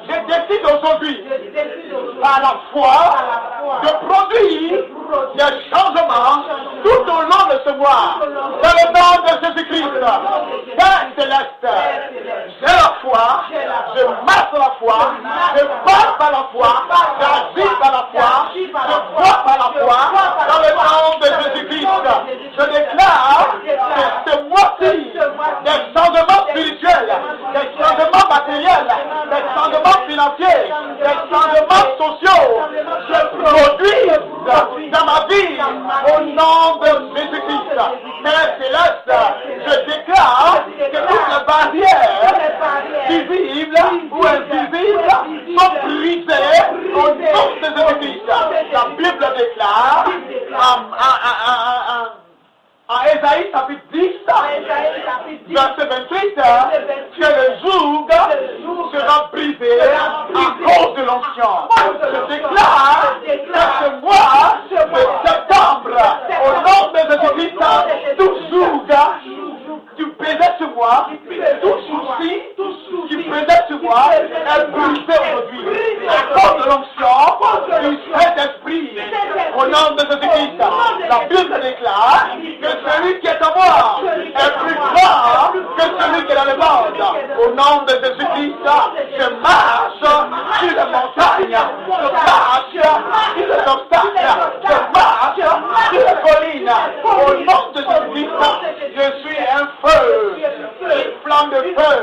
Je décide aujourd'hui, par la foi, de produire des changements tout au long de ce mois. Dans le nom de Jésus-Christ, Père Céleste, j'ai la foi, je marche par la foi, je parle par la foi, j'agis par la foi, je crois par la foi. Dans le nom de Jésus-Christ, je déclare que ce mois-ci, des changements spirituels, des changements matériels, des changements financiers, des changements sociaux se produisent dans ma vie au nom de Jésus-Christ. Père Céleste, je déclare que toutes les barrières visibles ou invisibles sont brisées au nom de Jésus-Christ. La Bible déclare en Ésaïe chapitre 10, verset 28, que le joug sera brisé à cause de l'onction. Je déclare que ce mois de septembre, au nom de Jésus-Christ, tout joug qui pesait sur moi, tout souci qui pesait sur moi est brisé aujourd'hui. À cause de l'onction du Saint-Esprit, au nom de Jésus-Christ, la Bible déclare que celui qui est en moi est plus grand que celui qui est dans le monde. Au nom de Jésus-Christ, je marche sur les montagnes, je marche sur les obstacles, je marche sur les collines. Au nom de Jésus-Christ, je suis un feu, une flamme de feu.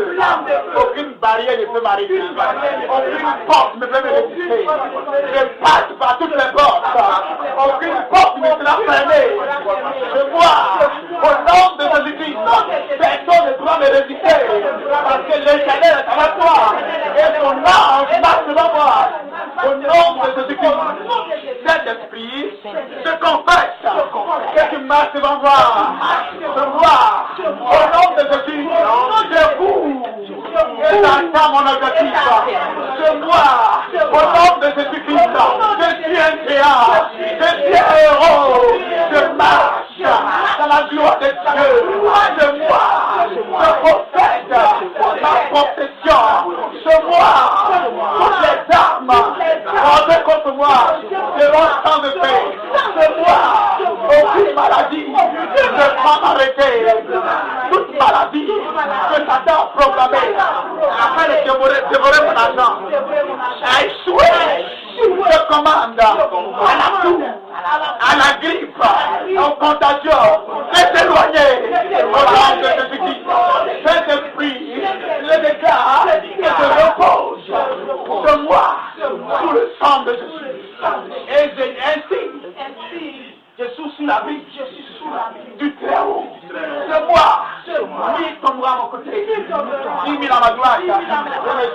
Aucune barrière ne peut m'arrêter, aucune porte ne peut me résister. Je passe par toutes les portes, aucune porte ne sera fermée. Je vois, au nom de Jésus-Christ, personne ne pourra me résister, parce que l'Éternel est avec moi, et son ange marche devant moi. Au nom de Jésus-Christ, Saint-Esprit, je confesse que tu marches devant moi. Je vois, au nom de Jésus, je cours et j'entends mon objectif. Je vois, au nom de Jésus-Christ, je suis un géant, je suis un héros, je marche dans la gloire de Dieu. Je vois, je possède ma possession. Je vois toutes les armes posées contre moi seront sans effet. Je vois aucune maladie ne va m'arrêter. Toute maladie que Satan a proclamée afin de dévorer mon argent a échoué. Je commande à la toux, à la grippe, au contagion, de s'éloigner au nom de Jésus-Christ. Saint-Esprit, je déclare que je repose sur moi sous le sang de Jésus. Et ainsi, je suis sous la vie du Très-Haut. C'est moi, lui tombera à mon côté. 10 000 à ma droite, je ne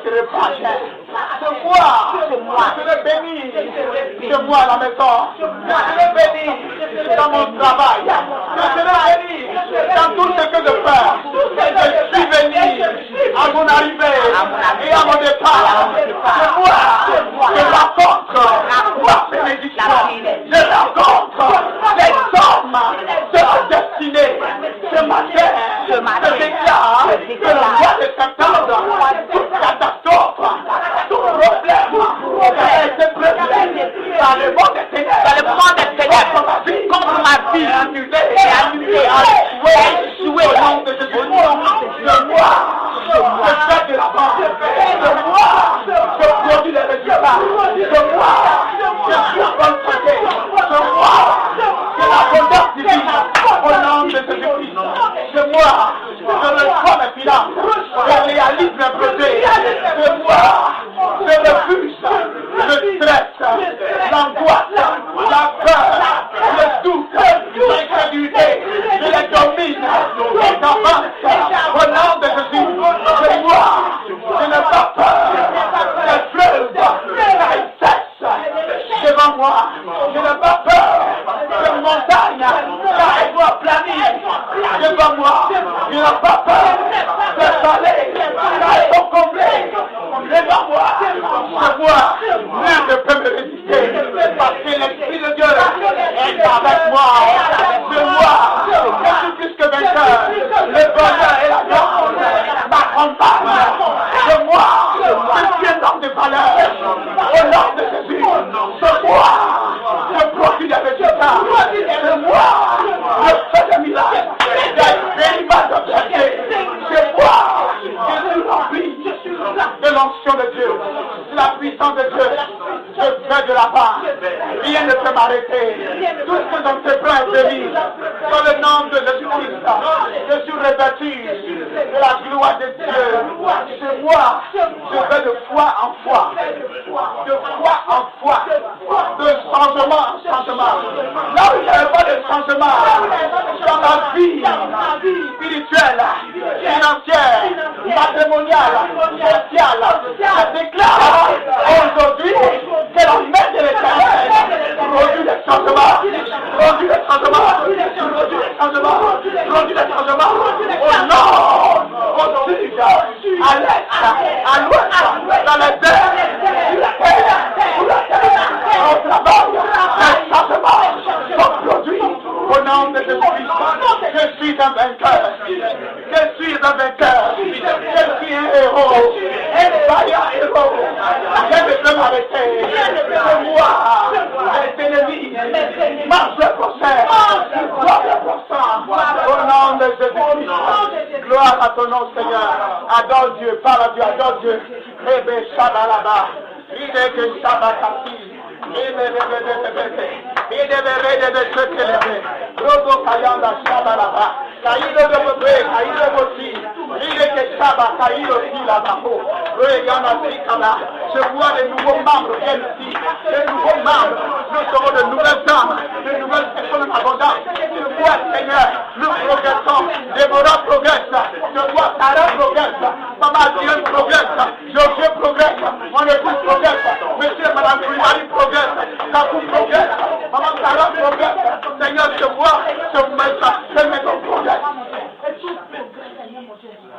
serai pas cher. C'est moi, je serai béni. C'est moi à la maison. Je serai béni dans mon travail. Je serai béni dans tout ce que je fais. Je suis béni à mon arrivée et à mon départ. C'est moi, je rencontre ma bénédiction. Je rencontre les hommes de la destinée. Ce matin, je déclare que le mois de septembre, toute catastrophe, tout problème a été prévu dans le monde des ténèbres, contre ma vie, annulé, échoué au nom de Jésus. Je fais de la vente, je produis des résultats, je suis en bonne santé, c'est l'abondance divine au nom de Jésus-Christ. C'est moi, je reçois mes finances, je réalise mes projets. C'est moi, je refuse le stress, l'angoisse, la peur, le doute, l'incrédulité, je les domine, et j'avance au nom de Jésus. C'est moi, je n'ai pas peur, les fleuves, ils cessent devant moi, je n'ai pas peur, les montagnes, elles doivent planir devant moi, je n'ai pas peur, les vallées, elles sont comblées devant moi, je vois, nul ne peut me résister, parce que l'Esprit de Dieu est avec moi, je vois, je suis plus que vainqueur, le bonheur et la joie m'accompagnent, je vois, je suis un homme de valeur, au nom de Jésus, je vois, je profite des résultats, Rien ne peut m'arrêter. Tout ce que dans tes bras est béni. Dans le nom de Jésus-Christ, je suis revêtu de la gloire de Dieu. C'est moi. Je vais de foi en foi. De foi en foi. De changement en changement. Là où il n'y avait pas de changement, dans ma vie spirituelle, financière, matrimoniale, sociale, je déclare aujourd'hui que la main de l'Éternel produit des changements, produit des changements, produit des changements, produit des changements, au nord, au sud, à l'est, à l'ouest, dans les airs, sur la terre, sous la terre, au travail, les changements sont produits au nom de Jésus-Christ. Je suis un vainqueur, je suis un vainqueur, je suis un héros, un vaillant héros. Rien ne peut m'arrêter. C'est moi, mes ennemis, marche le prochain, gloire le prochain. Au nom de Jésus-Christ, gloire à ton nom, Seigneur. Adore Dieu, parle à Dieu, adore Dieu. Rebe Shabalaba, Ride que Shabakati, Robo Kayanda Shabalaba, Kaïlo de Bobé, Kaïlo Bossi, Ride que Shaba, Kaïlo Silabako, Royana Sikala. Je vois les nouveaux membres viennent ici, les nouveaux membres, nous serons de nouvelles âmes, de nouvelles personnes abondantes. Je vois, Seigneur, nous progressons, Déborah progresse, je vois Sarah progresse, Maman Dieu progresse, Josué progresse, mon épouse progresse, Monsieur et Madame Koulibaly progresse, Kakou progresse, Maman Sarah progresse, Seigneur, je vois ce maison progresse.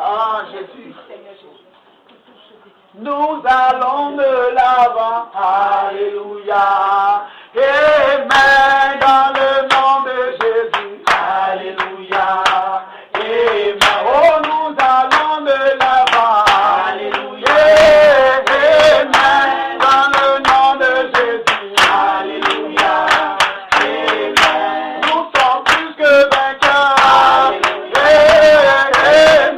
Ah, Jésus. Nous allons de l'avant, alléluia, amen, dans le nom de Jésus, alléluia, amen, oh nous allons de l'avant, alléluia, amen, dans le nom de Jésus, alléluia, amen, nous sommes plus que vainqueurs, amen,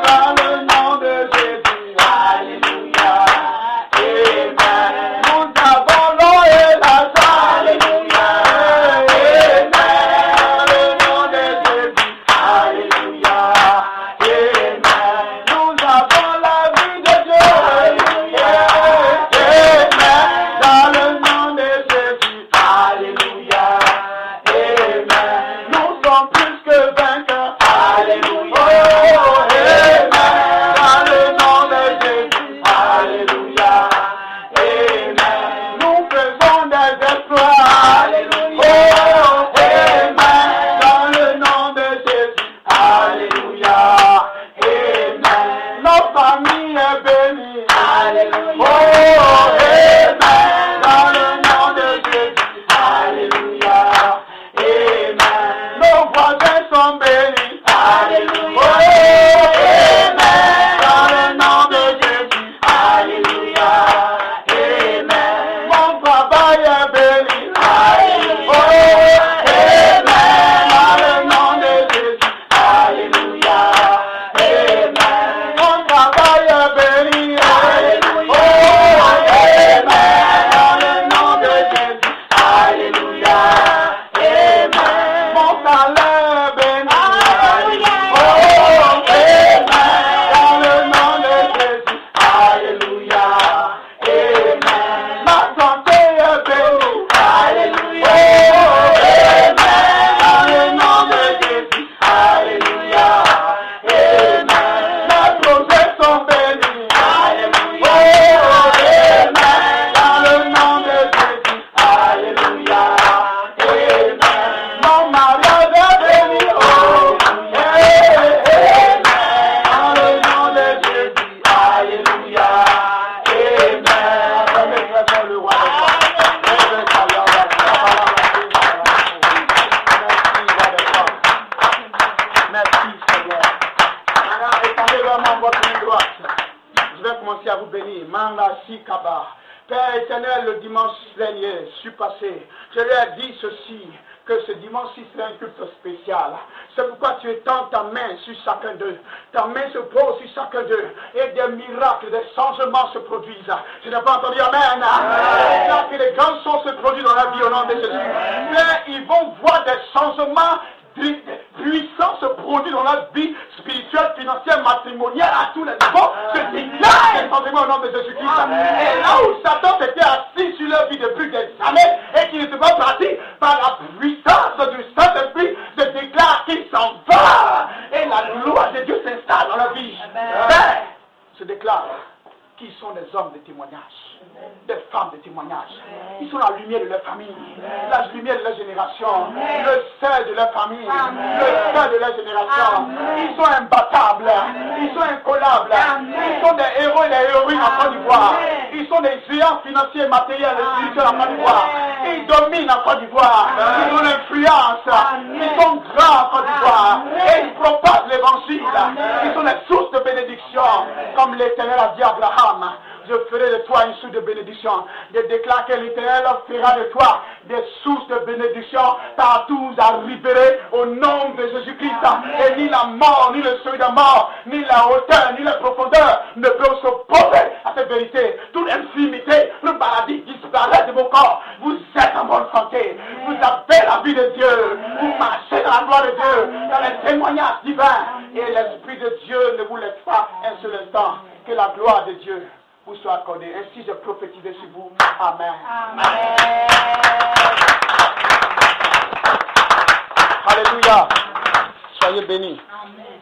dans le nom de Jésus, alléluia. Nous avons l'eau et la salle, alléluia, amen, dans le nom de Jésus, alléluia, amen. Nous avons la vie de Dieu, alléluia, amen, dans le nom de Jésus, alléluia, amen. Nous sommes plus que vainqueurs, alléluia, amen, dans le nom de Jésus, alléluia. Amen. Nous faisons des exploits. Alléluia. Oh, amen. Dans le nom de Jésus. Alléluia. Amen. Nos familles est bénie. Alléluia. Oh, amen. Dans le nom de Jésus. Alléluia. Amen. Nos voisins sont bénis. Alléluia. Oh, amen. Dans le nom de Jésus. Alléluia. Amen. Mon travail est béni. Alléluia. Oh, amen. Dans le nom de Jésus. Alléluia. Amen. Mon travail est béni. Alléluia. Oh, amen. Dans le nom de Jésus. Alléluia. Amen. Mon salaire est béni. Alléluia. Oh, amen. Dans le nom de Jésus. Alléluia. Amen. Ma santé est bénie. Alléluia. Oh, amen. Dans le nom de Jésus. Alléluia. Amen. Mes projets sont bénis. Alléluia. Oh, amen. Dans le nom de Jésus. Alléluia. Amen. Mon mariage est béni. Oh, amen. Dans le nom de Jésus. Alléluia. Amen. Remercions le roi des rois. Merci Seigneur. Maintenant, étendez vraiment votre main droite. Je vais commencer à vous bénir. Manda Sikaba. Père éternel, le dimanche dernier, je suis passé. Je lui ai dit ceci, que ce dimanche-ci c'est un culte spécial. C'est pourquoi tu étends ta main sur chacun d'eux. Ta main se pose sur chacun d'eux. Et des miracles, des changements se produisent. Je n'ai pas entendu amen. Là que les grandes choses se produisent dans la vie au nom de Jésus. Mais ils vont voir des changements puissants se produire dans la vie spirituelle, financière, matrimoniale, à tous les niveaux. Je déclare des changements au nom de Jésus-Christ. Et là où Satan s'était assis sur leur vie depuis des années et qui ne se pas parti par la puissance du Saint-Esprit, je déclare qu'il s'en va et la gloire de Dieu s'installe dans la vie. Mais je déclare qu'ils sont des hommes de témoignage, des femmes de témoignage. Ils sont la lumière de leur famille, la lumière de leur génération, le sel de leur famille, le sel de leur génération. Ils sont imbattables, ils sont incollables, ils sont des héros et des héroïnes en Côte d'Ivoire. Ils sont des géants financiers, matériels et spirituels en Côte d'Ivoire. Ils dominent en Côte d'Ivoire, ils ont l'influence, ils sont grands en Côte d'Ivoire et ils propagent l'évangile. Ils sont des sources de bénédiction, comme l'Éternel a dit à Abraham. Je ferai de toi une source de bénédiction. Je déclare que l'Éternel fera de toi des sources de bénédiction partout où vous arriverez au nom de Jésus-Christ. Et ni la mort, ni le seuil de mort, ni la hauteur, ni la profondeur ne peuvent s'opposer à cette vérité. Toute infimité, toute maladie disparaît de vos corps. Vous êtes en bonne santé. Vous avez la vie de Dieu. Vous marchez dans la gloire de Dieu, dans les témoignages divins. Et l'Esprit de Dieu ne vous laisse pas un seul instant. Que la gloire de Dieu vous soit accordée. Ainsi, je prophétise sur vous. Amen. Amen. Alléluia. Soyez bénis. Amen.